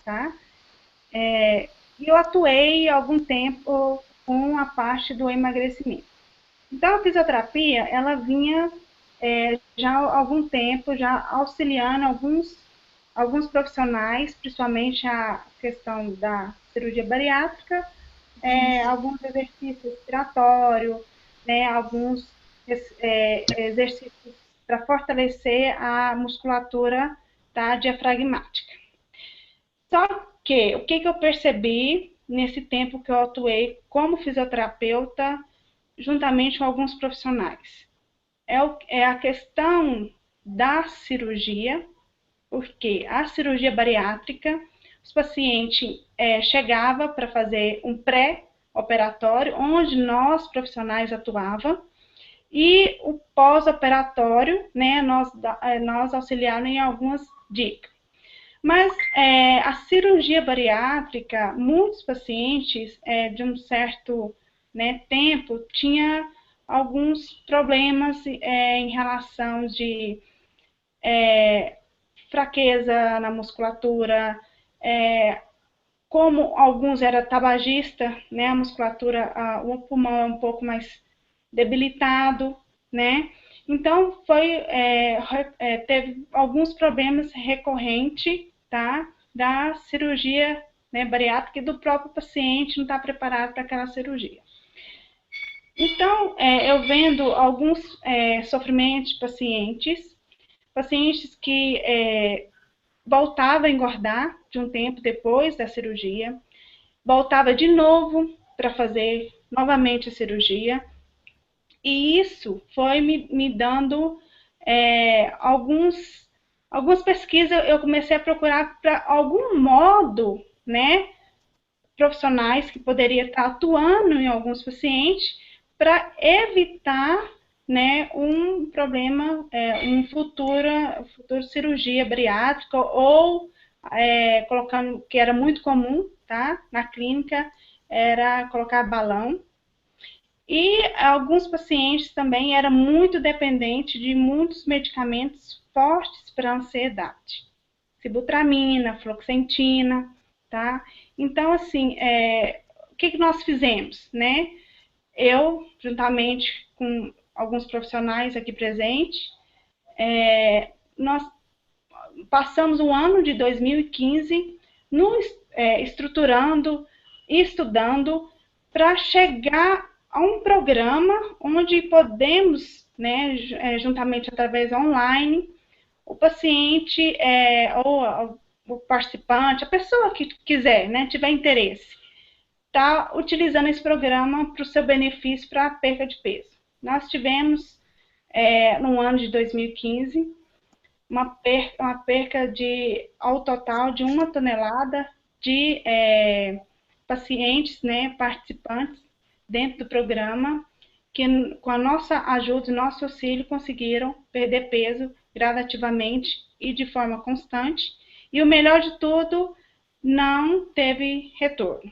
tá? E eu atuei algum tempo com a parte do emagrecimento. Então, a fisioterapia, ela vinha já há algum tempo, já auxiliando alguns profissionais, principalmente a questão da cirurgia bariátrica, alguns exercícios respiratórios, né, alguns exercícios para fortalecer a musculatura diafragmática. Só que, o que eu percebi nesse tempo que eu atuei como fisioterapeuta, juntamente com alguns profissionais? É a questão da cirurgia, porque a cirurgia bariátrica, os pacientes chegavam para fazer um pré-operatório, onde nós profissionais atuava, e o pós-operatório, né, nós auxiliávamos em algumas dicas. Mas a cirurgia bariátrica, muitos pacientes de um certo tempo tinha alguns problemas em relação de fraqueza na musculatura, como alguns eram tabagistas, né, a musculatura, o pulmão é um pouco mais debilitado, né? Então, teve alguns problemas recorrentes, tá? Da cirurgia, né, bariátrica, e do próprio paciente não estar preparado para aquela cirurgia. Então, eu vendo alguns sofrimentos de pacientes que voltavam a engordar de um tempo depois da cirurgia, voltava de novo para fazer novamente a cirurgia, e isso foi me dando algumas pesquisas. Eu comecei a procurar para algum modo, né, profissionais que poderiam estar atuando em alguns pacientes para evitar, né, um problema, uma futura cirurgia bariátrica, ou colocando, que era muito comum, tá, na clínica, era colocar balão. E alguns pacientes também eram muito dependentes de muitos medicamentos fortes para ansiedade. Sibutramina, fluoxetina, tá? Então, assim, o que nós fizemos, né? Eu, juntamente com alguns profissionais aqui presentes, nós passamos o ano de 2015 estruturando e estudando para chegar a um programa onde podemos, né, juntamente através online, o paciente ou o participante, a pessoa que quiser, né, tiver interesse, está utilizando esse programa para o seu benefício para a perda de peso. Nós tivemos, no ano de 2015, uma perca ao total de 1 tonelada de pacientes, né, participantes dentro do programa, que com a nossa ajuda e nosso auxílio conseguiram perder peso gradativamente e de forma constante. E o melhor de tudo, não teve retorno.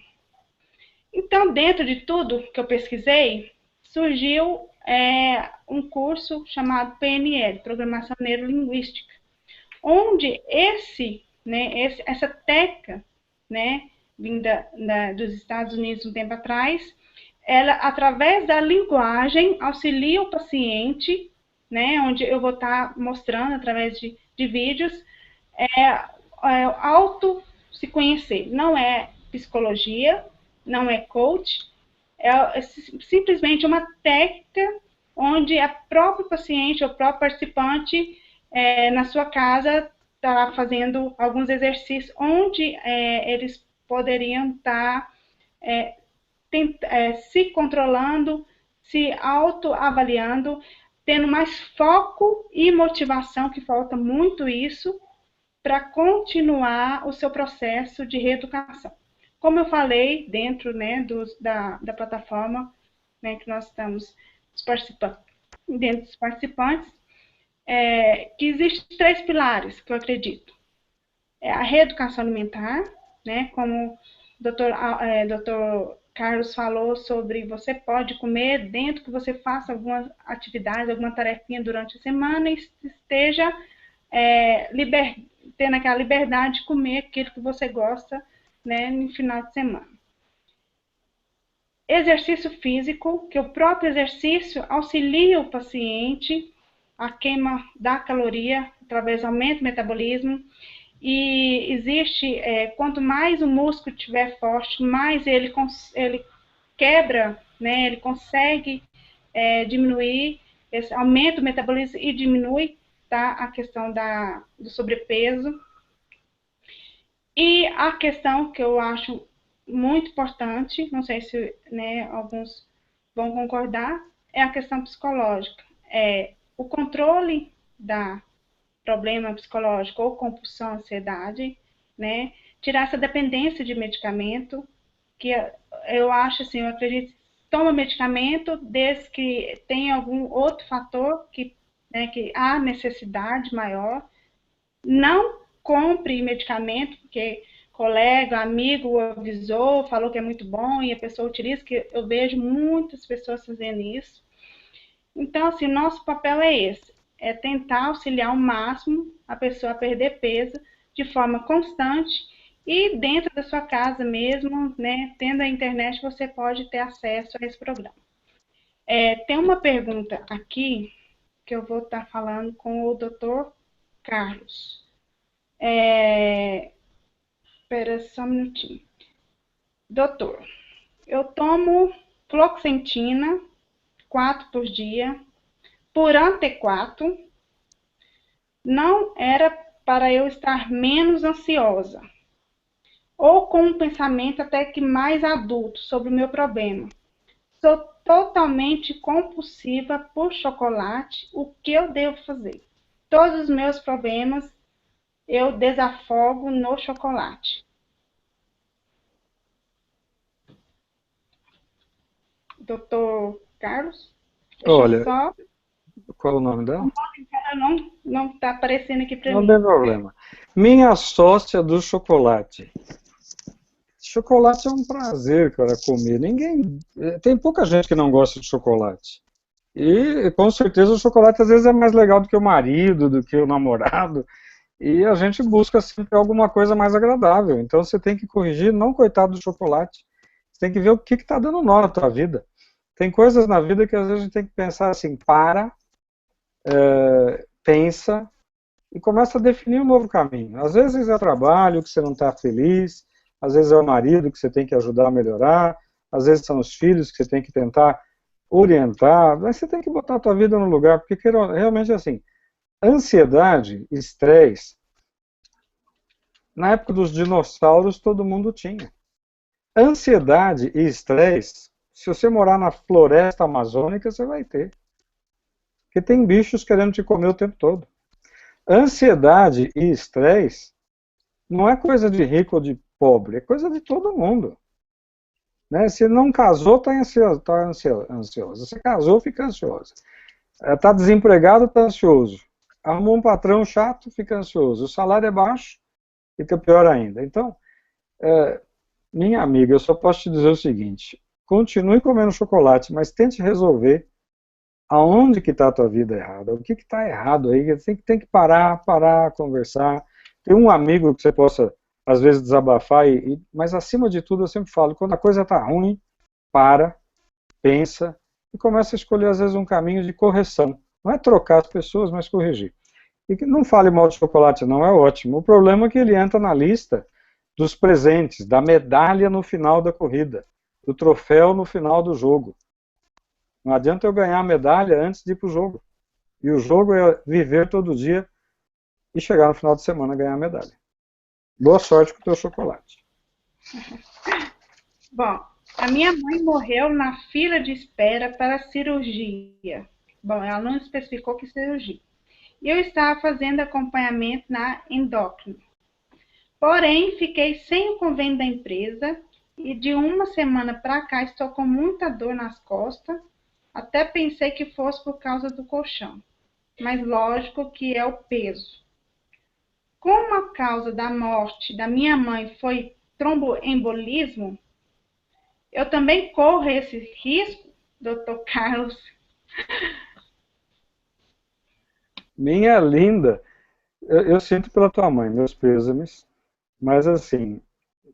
Então, dentro de tudo que eu pesquisei, surgiu um curso chamado PNL, Programação Neurolinguística, onde essa técnica, né, vinda dos Estados Unidos um tempo atrás, ela, através da linguagem, auxilia o paciente, né, onde eu vou estar mostrando, através de vídeos, auto se conhecer. Não é psicologia, não é coach, é simplesmente uma técnica onde a própria paciente, o próprio participante, na sua casa, está fazendo alguns exercícios onde eles poderiam estar se controlando, se autoavaliando, tendo mais foco e motivação, que falta muito isso, para continuar o seu processo de reeducação. Como eu falei, dentro, né, da plataforma, né, que nós estamos participando, dentro dos participantes, que existem 3 pilares que eu acredito. A reeducação alimentar, né, como o doutor Carlos falou sobre você pode comer dentro que você faça alguma atividade, alguma tarefinha durante a semana e esteja tendo aquela liberdade de comer aquilo que você gosta, né, no final de semana. Exercício físico, que o próprio exercício auxilia o paciente a queima da caloria através do aumento do metabolismo. E existe, quanto mais o músculo estiver forte, mais ele quebra, né, ele consegue diminuir, aumenta o metabolismo e diminui, tá, a questão do sobrepeso. E a questão que eu acho muito importante, não sei se, né, alguns vão concordar, é a questão psicológica. O controle da problema psicológico ou compulsão, ansiedade, né? Tirar essa dependência de medicamento, que eu acho assim, eu acredito, toma medicamento desde que tem algum outro fator que há necessidade maior. Não compre medicamento porque colega, amigo avisou, falou que é muito bom e a pessoa utiliza, que eu vejo muitas pessoas fazendo isso. Então, assim, nosso papel é esse. É tentar auxiliar ao máximo a pessoa a perder peso de forma constante e dentro da sua casa mesmo, né, tendo a internet, você pode ter acesso a esse programa. Tem uma pergunta aqui que eu vou estar falando com o Dr. Carlos. Espera só um minutinho. Doutor, eu tomo fluoxetina 4 por dia, por antequato, não era para eu estar menos ansiosa, ou com um pensamento até que mais adulto sobre o meu problema. Sou totalmente compulsiva por chocolate, o que eu devo fazer? Todos os meus problemas eu desafogo no chocolate. Doutor Carlos? Olha, qual é o nome dela? Não está aparecendo aqui para mim. Não tem problema. Minha sócia do chocolate. chocolate é um prazer, cara, comer. Tem pouca gente que não gosta de chocolate. E com certeza o chocolate às vezes é mais legal do que o marido, do que o namorado. E a gente busca sempre alguma coisa mais agradável. Então você tem que corrigir, não coitado do chocolate. Você tem que ver o que está dando nó na tua vida. Tem coisas na vida que às vezes a gente tem que pensar assim, pensa e começa a definir um novo caminho. Às vezes é trabalho que você não está feliz, às vezes é o marido que você tem que ajudar a melhorar, às vezes são os filhos que você tem que tentar orientar, mas você tem que botar a tua vida no lugar, porque realmente é assim, ansiedade, estresse, na época dos dinossauros todo mundo tinha. Ansiedade e estresse, se você morar na floresta amazônica, você vai ter. Porque tem bichos querendo te comer o tempo todo. Ansiedade e estresse não é coisa de rico ou de pobre, é coisa de todo mundo. Né? Se não casou, está ansioso. Se casou, fica ansioso. Está desempregado, está ansioso. Arrumou um patrão chato, fica ansioso. O salário é baixo, fica pior ainda. Então, minha amiga, eu só posso te dizer o seguinte, continue comendo chocolate, mas tente resolver aonde que está a tua vida errada, o que está errado aí, tem que parar, conversar, ter um amigo que você possa, às vezes, desabafar, mas acima de tudo eu sempre falo, quando a coisa está ruim, pensa e começa a escolher, às vezes, um caminho de correção. Não é trocar as pessoas, mas corrigir. E não fale mal de chocolate, não, é ótimo. O problema é que ele entra na lista dos presentes, da medalha no final da corrida, do troféu no final do jogo. Não adianta eu ganhar a medalha antes de ir para o jogo. E o jogo é viver todo dia e chegar no final de semana e ganhar a medalha. Boa sorte com o teu chocolate. Bom, a minha mãe morreu na fila de espera para cirurgia. Bom, ela não especificou que cirurgia. E eu estava fazendo acompanhamento na endócrina. Porém, fiquei sem o convênio da empresa e de uma semana para cá estou com muita dor nas costas. Até pensei que fosse por causa do colchão. Mas lógico que é o peso. Como a causa da morte da minha mãe foi tromboembolismo, eu também corro esse risco, Dr. Carlos? Minha linda, eu sinto pela tua mãe, meus pêsames, mas assim,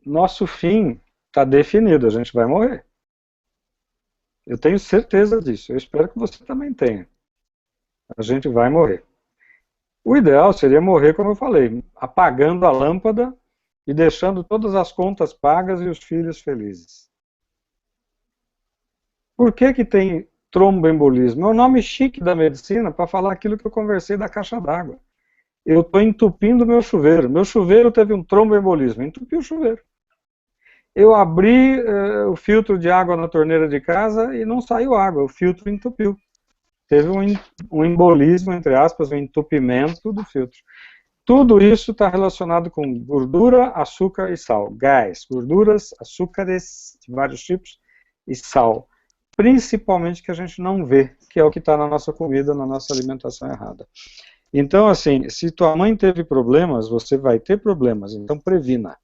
nosso fim está definido, a gente vai morrer. Eu tenho certeza disso, eu espero que você também tenha. A gente vai morrer. O ideal seria morrer, como eu falei, apagando a lâmpada e deixando todas as contas pagas e os filhos felizes. Por que tem tromboembolismo? É o nome chique da medicina para falar aquilo que eu conversei da caixa d'água. Eu estou entupindo meu chuveiro. Meu chuveiro teve um tromboembolismo, entupi o chuveiro. Eu abri o filtro de água na torneira de casa e não saiu água, o filtro entupiu. Teve um embolismo, entre aspas, um entupimento do filtro. Tudo isso está relacionado com gordura, açúcar e sal. Gás, gorduras, açúcares de vários tipos e sal. Principalmente que a gente não vê, que é o que está na nossa comida, na nossa alimentação errada. Então, assim, se tua mãe teve problemas, você vai ter problemas, então previna.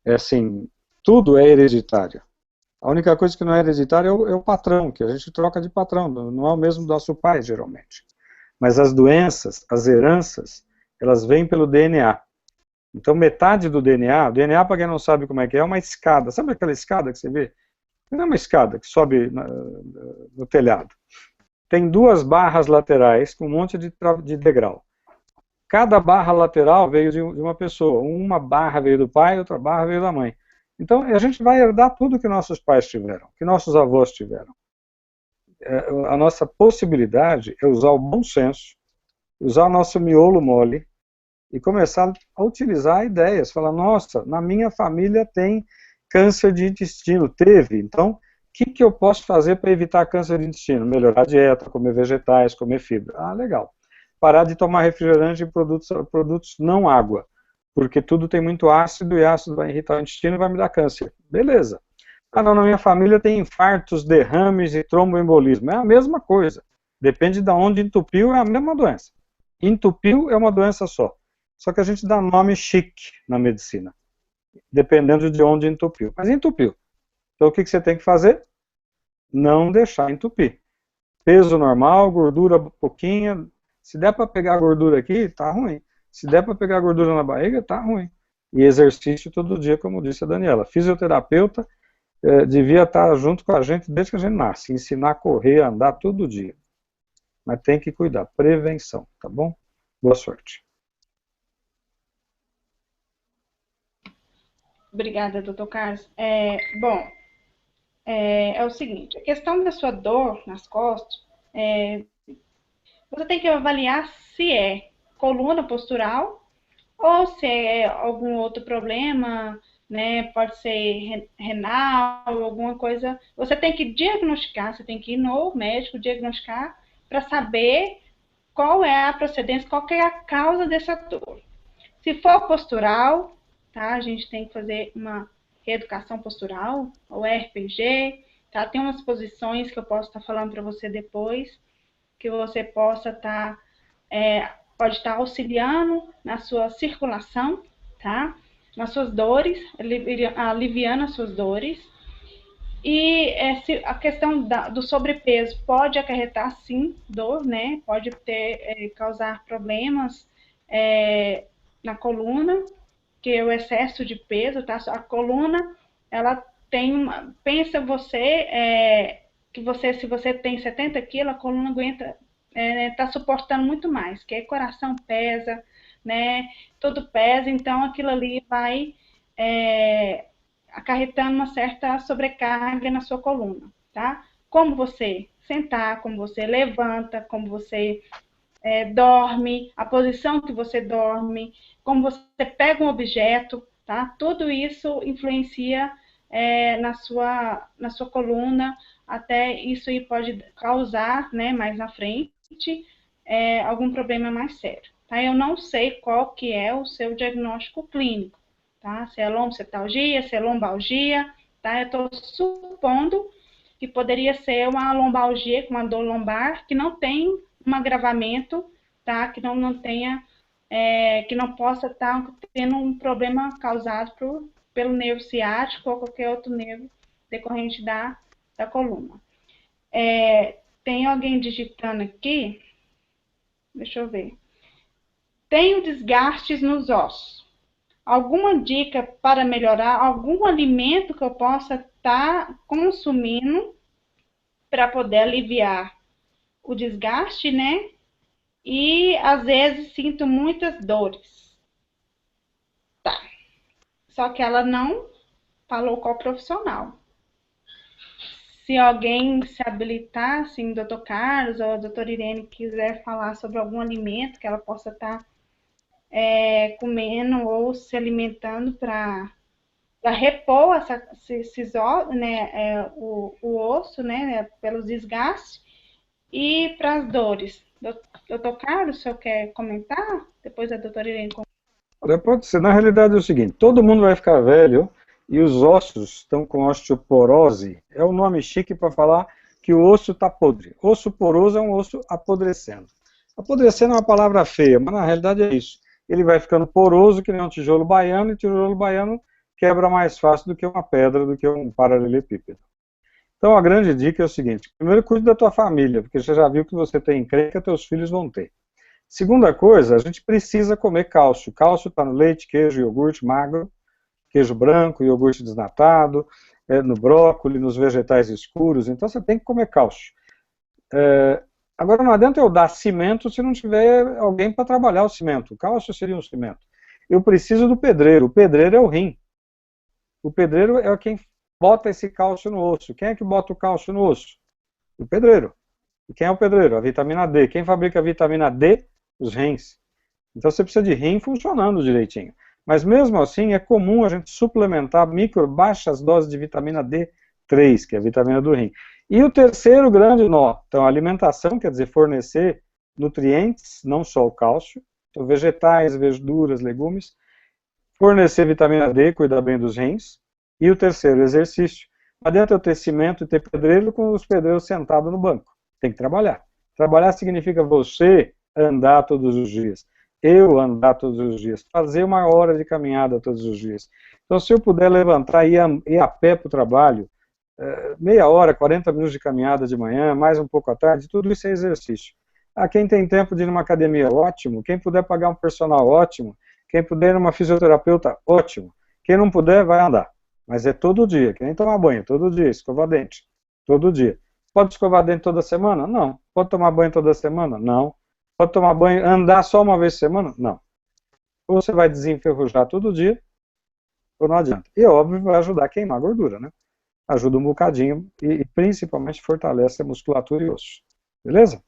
É assim, tudo é hereditário. A única coisa que não é hereditária é o patrão, que a gente troca de patrão, não é o mesmo do nosso pai, geralmente. Mas as doenças, as heranças, elas vêm pelo DNA. Então, metade do DNA, o DNA, para quem não sabe como é uma escada. Sabe aquela escada que você vê? Não é uma escada que sobe no telhado. Tem duas barras laterais com um monte de degrau. Cada barra lateral veio de uma pessoa. Uma barra veio do pai, outra barra veio da mãe. Então, a gente vai herdar tudo que nossos pais tiveram, que nossos avós tiveram. A nossa possibilidade é usar o bom senso, usar o nosso miolo mole e começar a utilizar ideias. Falar, nossa, na minha família tem câncer de intestino, teve, então, o que eu posso fazer para evitar câncer de intestino? Melhorar a dieta, comer vegetais, comer fibra. Ah, legal. Parar de tomar refrigerante e produtos não água. Porque tudo tem muito ácido e ácido vai irritar o intestino e vai me dar câncer. Beleza. Ah, não, na minha família tem infartos, derrames e tromboembolismo. É a mesma coisa. Depende de onde entupiu, é a mesma doença. Entupiu é uma doença só. Só que a gente dá nome chique na medicina. dependendo de onde entupiu. Mas entupiu. Então o que você tem que fazer? Não deixar entupir. Peso normal, gordura pouquinha. Se der para pegar gordura aqui, tá ruim. Se der para pegar gordura na barriga, tá ruim. E exercício todo dia, como disse a Daniela. Fisioterapeuta devia estar junto com a gente desde que a gente nasce. Ensinar a correr, a andar todo dia. Mas tem que cuidar. Prevenção, tá bom? Boa sorte. Obrigada, doutor Carlos. Bom, é o seguinte, a questão da sua dor nas costas, você tem que avaliar se é coluna postural ou se é algum outro problema, né? Pode ser renal, alguma coisa. Você tem que diagnosticar, você tem que ir no médico diagnosticar para saber qual é a procedência, qual é a causa dessa dor. Se for postural, tá? A gente tem que fazer uma reeducação postural, ou RPG, tá? Tem umas posições que eu posso estar falando para você depois, que você possa estar, pode estar auxiliando na sua circulação, tá? Nas suas dores, aliviando as suas dores. E a questão do sobrepeso pode acarretar, sim, dor, né? Pode causar problemas na coluna, que é o excesso de peso, tá? A coluna, ela tem pensa se você tem 70 quilos, a coluna aguenta, tá suportando muito mais, que o coração pesa, né? Tudo pesa, então aquilo ali vai acarretando uma certa sobrecarga na sua coluna, tá? Como você sentar, como você levanta, como você dorme, a posição que você dorme, como você pega um objeto, tá? Tudo isso influencia na sua coluna, até isso aí pode causar, né, mais na frente, algum problema mais sério, tá? Eu não sei qual que é o seu diagnóstico clínico, tá? Se é lombocetalgia, se é lombalgia, tá? Eu estou supondo que poderia ser uma lombalgia, com uma dor lombar, que não tem um agravamento, tá? Que não tenha, que não possa estar tendo um problema causado pelo nervo ciático ou qualquer outro nervo decorrente da coluna. Tem alguém digitando aqui? Deixa eu ver. Tenho desgastes nos ossos. Alguma dica para melhorar? Algum alimento que eu possa estar consumindo para poder aliviar o desgaste, né? E às vezes sinto muitas dores. Tá. Só que ela não falou qual profissional. Se alguém se habilitar, assim, o doutor Carlos ou a doutora Irene quiser falar sobre algum alimento que ela possa estar comendo ou se alimentando para repor o osso, né, pelos desgastes e para as dores. Doutor Carlos, o senhor quer comentar? Depois a doutora Irene comenta. Pode ser. Na realidade é o seguinte, todo mundo vai ficar velho e os ossos estão com osteoporose. É o nome chique para falar que o osso está podre. Osso poroso é um osso apodrecendo. Apodrecendo é uma palavra feia, mas na realidade é isso. Ele vai ficando poroso, que nem um tijolo baiano, e tijolo baiano quebra mais fácil do que uma pedra, do que um paralelepípedo. Então a grande dica é o seguinte, primeiro cuide da tua família, porque você já viu que você tem encrenca, teus filhos vão ter. Segunda coisa, a gente precisa comer cálcio. Cálcio está no leite, queijo, iogurte magro, queijo branco, iogurte desnatado, no brócolis, nos vegetais escuros, então você tem que comer cálcio. Agora não adianta eu dar cimento se não tiver alguém para trabalhar o cimento. O cálcio seria um cimento. Eu preciso do pedreiro. O pedreiro é o rim. O pedreiro é quem bota esse cálcio no osso. Quem é que bota o cálcio no osso? O pedreiro. E quem é o pedreiro? A vitamina D. Quem fabrica a vitamina D? Os rins. Então você precisa de rim funcionando direitinho. Mas mesmo assim é comum a gente suplementar baixas doses de vitamina D3, que é a vitamina do rim. E o terceiro grande nó, então a alimentação, quer dizer, fornecer nutrientes, não só o cálcio, então vegetais, verduras, legumes, fornecer vitamina D, cuidar bem dos rins, e o terceiro, exercício. Não adianta eu ter cimento e ter pedreiro com os pedreiros sentados no banco, tem que trabalhar. Trabalhar significa você andar todos os dias, eu andar todos os dias, fazer 1 hora de caminhada todos os dias. Então, se eu puder levantar e ir a pé para o trabalho, meia hora, 40 minutos de caminhada de manhã, mais um pouco à tarde, tudo isso é exercício. Quem tem tempo de ir numa academia, ótimo. Quem puder pagar um personal, ótimo. Quem puder ir numa fisioterapeuta, ótimo. Quem não puder, vai andar. Mas é todo dia, que nem tomar banho, todo dia, escovar dente, todo dia. Pode escovar dente toda semana? Não. Pode tomar banho toda semana? Não. Pode tomar banho, andar só uma vez por semana? Não. Ou você vai desenferrujar todo dia, ou não adianta. E óbvio, vai ajudar a queimar a gordura, né? Ajuda um bocadinho e principalmente fortalece a musculatura e osso. Beleza?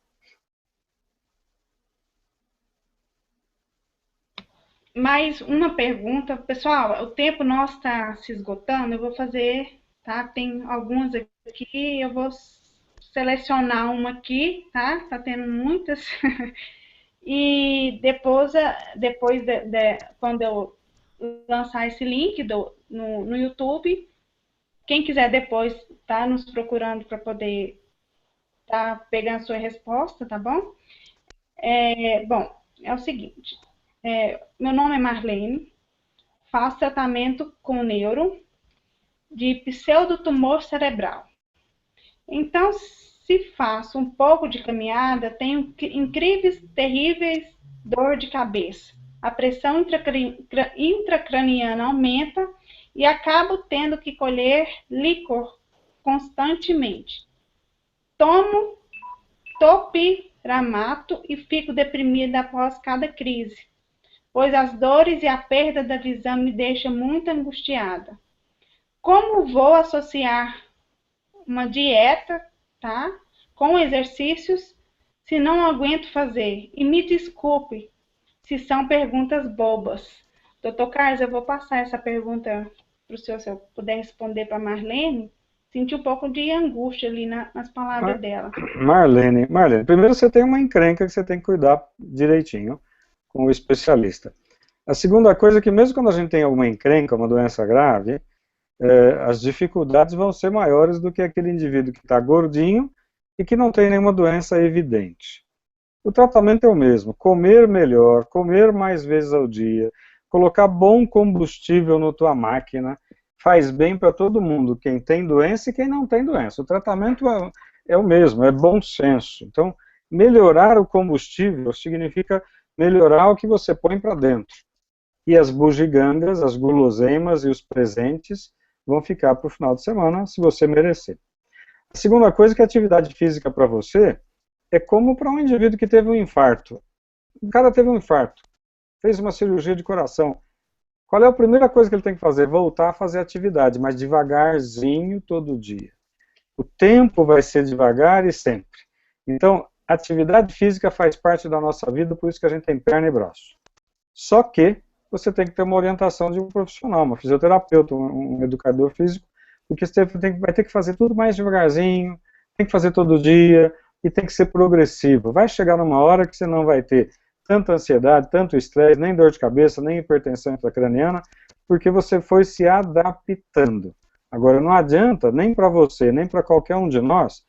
Mais uma pergunta. Pessoal, o tempo nosso está se esgotando, eu vou fazer, tá? Tem algumas aqui, eu vou selecionar uma aqui, tá? Tá tendo muitas. E depois quando eu lançar esse link no YouTube, quem quiser depois tá nos procurando para poder tá pegando a sua resposta, tá bom? Bom, é o seguinte, meu nome é Marlene, faço tratamento com neuro de pseudotumor cerebral. Então, se faço um pouco de caminhada, tenho incríveis, terríveis dor de cabeça. A pressão intracraniana aumenta e acabo tendo que colher líquor constantemente. Tomo topiramato e fico deprimida após cada crise, pois as dores e a perda da visão me deixam muito angustiada. Como vou associar uma dieta, tá, com exercícios, se não aguento fazer? E me desculpe se são perguntas bobas. Doutor Carlos, eu vou passar essa pergunta para o senhor, se eu puder responder para a Marlene. Senti um pouco de angústia ali nas palavras dela. Marlene, primeiro você tem uma encrenca que você tem que cuidar direitinho com o especialista. A segunda coisa é que mesmo quando a gente tem alguma encrenca, uma doença grave, as dificuldades vão ser maiores do que aquele indivíduo que está gordinho e que não tem nenhuma doença evidente. O tratamento é o mesmo, comer melhor, comer mais vezes ao dia, colocar bom combustível na tua máquina, faz bem para todo mundo, quem tem doença e quem não tem doença. O tratamento é o mesmo, é bom senso. Então, melhorar o combustível significa melhorar o que você põe para dentro. E as bugigangas, as guloseimas e os presentes vão ficar para o final de semana, se você merecer. A segunda coisa é que a atividade física para você é como para um indivíduo que teve um infarto. O cara teve um infarto, fez uma cirurgia de coração. Qual é a primeira coisa que ele tem que fazer? Voltar a fazer atividade, mas devagarzinho todo dia. O tempo vai ser devagar e sempre. Então, atividade física faz parte da nossa vida, por isso que a gente tem perna e braço. Só que você tem que ter uma orientação de um profissional, uma fisioterapeuta, um educador físico, porque você vai ter que fazer tudo mais devagarzinho, tem que fazer todo dia, e tem que ser progressivo. Vai chegar numa hora que você não vai ter tanta ansiedade, tanto estresse, nem dor de cabeça, nem hipertensão intracraniana, porque você foi se adaptando. Agora, não adianta, nem para você, nem para qualquer um de nós,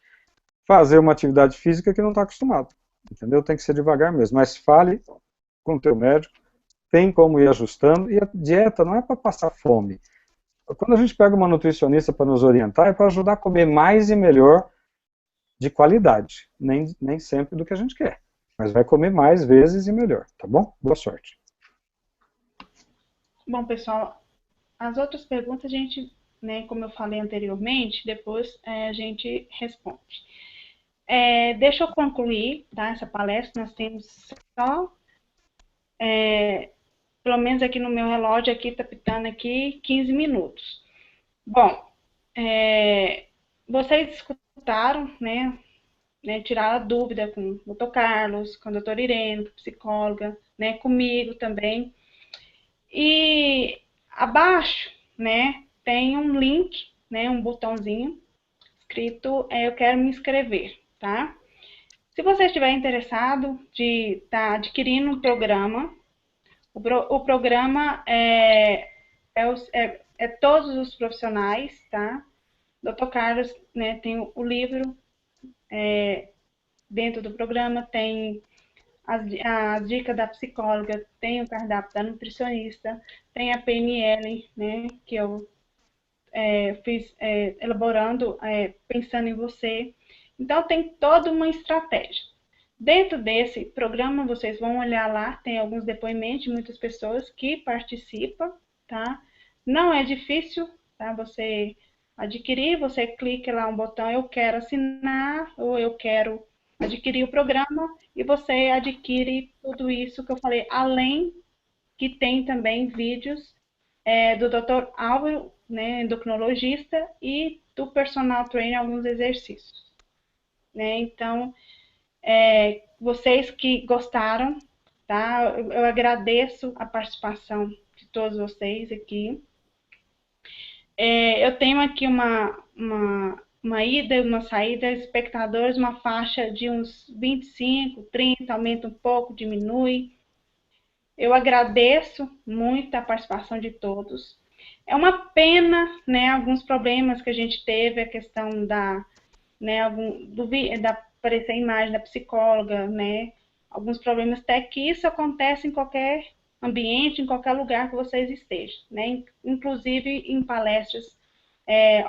fazer uma atividade física que não está acostumado. Entendeu? Tem que ser devagar mesmo. Mas fale com o teu médico, tem como ir ajustando, e a dieta não é para passar fome. Quando a gente pega uma nutricionista para nos orientar, é para ajudar a comer mais e melhor, de qualidade, nem sempre do que a gente quer, mas vai comer mais vezes e melhor, tá bom? Boa sorte. Bom, pessoal, as outras perguntas a gente, né, como eu falei anteriormente, depois a gente responde. Deixa eu concluir, tá, essa palestra, nós temos só, pelo menos aqui no meu relógio, aqui tá pitando aqui 15 minutos. Bom, vocês escutaram, né, tiraram a dúvida com o Dr. Carlos, com a doutora Irene, psicóloga, né, comigo também. E abaixo, né, tem um link, né, um botãozinho escrito eu quero me inscrever, tá? Se você estiver interessado de estar adquirindo um programa, o programa é todos os profissionais, tá? Dr. Carlos, né, tem o livro dentro do programa, tem as dicas da psicóloga, tem o cardápio da nutricionista, tem a PNL, né, que eu fiz elaborando, pensando em você. Então, tem toda uma estratégia. Dentro desse programa, vocês vão olhar lá, tem alguns depoimentos de muitas pessoas que participam, tá? Não é difícil, tá? Você adquirir, você clica lá um botão, eu quero assinar, ou eu quero adquirir o programa, e você adquire tudo isso que eu falei, além que tem também vídeos do Dr. Álvaro, né, endocrinologista, e do personal trainer, alguns exercícios. Né? Então, vocês que gostaram, tá? Eu agradeço a participação de todos vocês aqui. Eu tenho aqui uma ida e uma saída, espectadores, uma faixa de uns 25, 30, aumenta um pouco, diminui. Eu agradeço muito a participação de todos. É uma pena, né, alguns problemas que a gente teve, a questão da aparecer a imagem da psicóloga, né, alguns problemas, até que isso acontece em qualquer ambiente, em qualquer lugar que vocês estejam, né, inclusive em palestras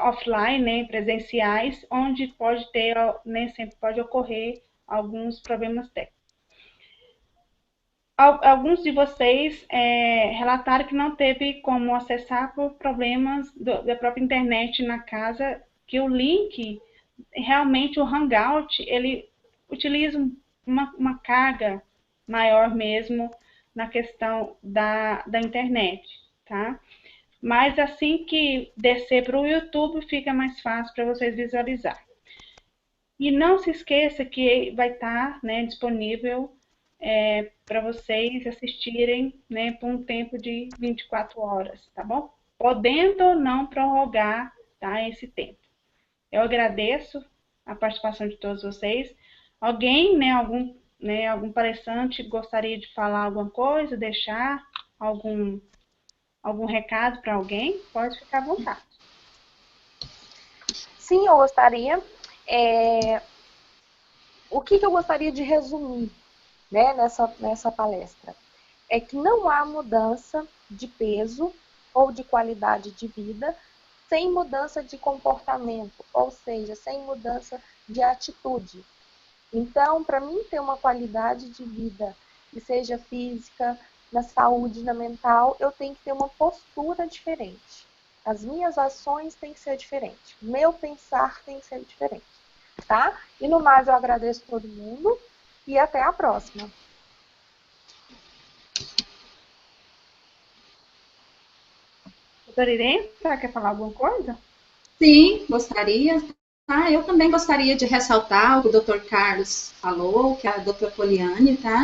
offline, né, presenciais, onde pode ter, nem sempre pode ocorrer alguns problemas técnicos. Alguns de vocês relataram que não teve como acessar por problemas da própria internet na casa, que o link, realmente o Hangout, ele utiliza uma carga maior mesmo na questão da internet, tá? Mas assim que descer para o YouTube, fica mais fácil para vocês visualizar. E não se esqueça que vai estar, né, disponível para vocês assistirem, né, por um tempo de 24 horas, tá bom? Podendo ou não prorrogar, tá, esse tempo. Eu agradeço a participação de todos vocês. Alguém, algum palestrante gostaria de falar alguma coisa, deixar algum recado para alguém? Pode ficar à vontade. Sim, eu gostaria. O que eu gostaria de resumir, né, nessa palestra? É que não há mudança de peso ou de qualidade de vida sem mudança de comportamento, ou seja, sem mudança de atitude. Então, para mim ter uma qualidade de vida, que seja física, na saúde, na mental, eu tenho que ter uma postura diferente. As minhas ações têm que ser diferentes. Meu pensar tem que ser diferente. Tá? E no mais, eu agradeço todo mundo e até a próxima. Doutora Irene, você quer falar alguma coisa? Sim, gostaria. Tá? Eu também gostaria de ressaltar o que o Dr. Carlos falou, que a doutora Poliane, tá?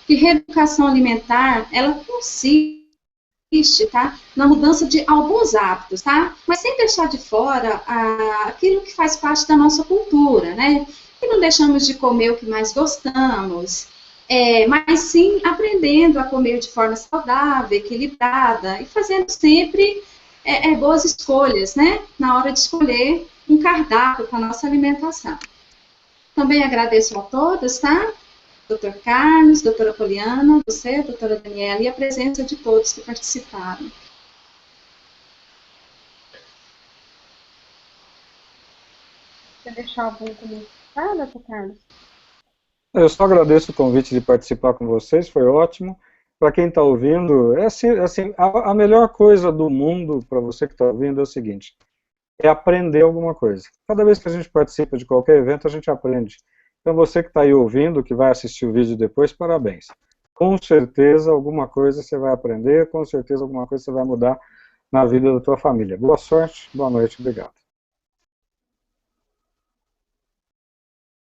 Que reeducação alimentar, ela consiste, tá, na mudança de alguns hábitos, tá? Mas sem deixar de fora aquilo que faz parte da nossa cultura, né? E não deixamos de comer o que mais gostamos, mas sim aprendendo a comer de forma saudável, equilibrada e fazendo sempre boas escolhas, né? Na hora de escolher um cardápio para a nossa alimentação. Também agradeço a todos, tá? Dr. Carlos, doutora Poliana, você, doutora Daniela, e a presença de todos que participaram. Quer deixar algum comentário, doutor Carlos? Eu só agradeço o convite de participar com vocês, foi ótimo. Para quem está ouvindo, a melhor coisa do mundo para você que está ouvindo é o seguinte, é aprender alguma coisa. Cada vez que a gente participa de qualquer evento, a gente aprende. Então você que está aí ouvindo, que vai assistir o vídeo depois, parabéns. Com certeza alguma coisa você vai aprender, com certeza alguma coisa você vai mudar na vida da tua família. Boa sorte, boa noite, obrigado.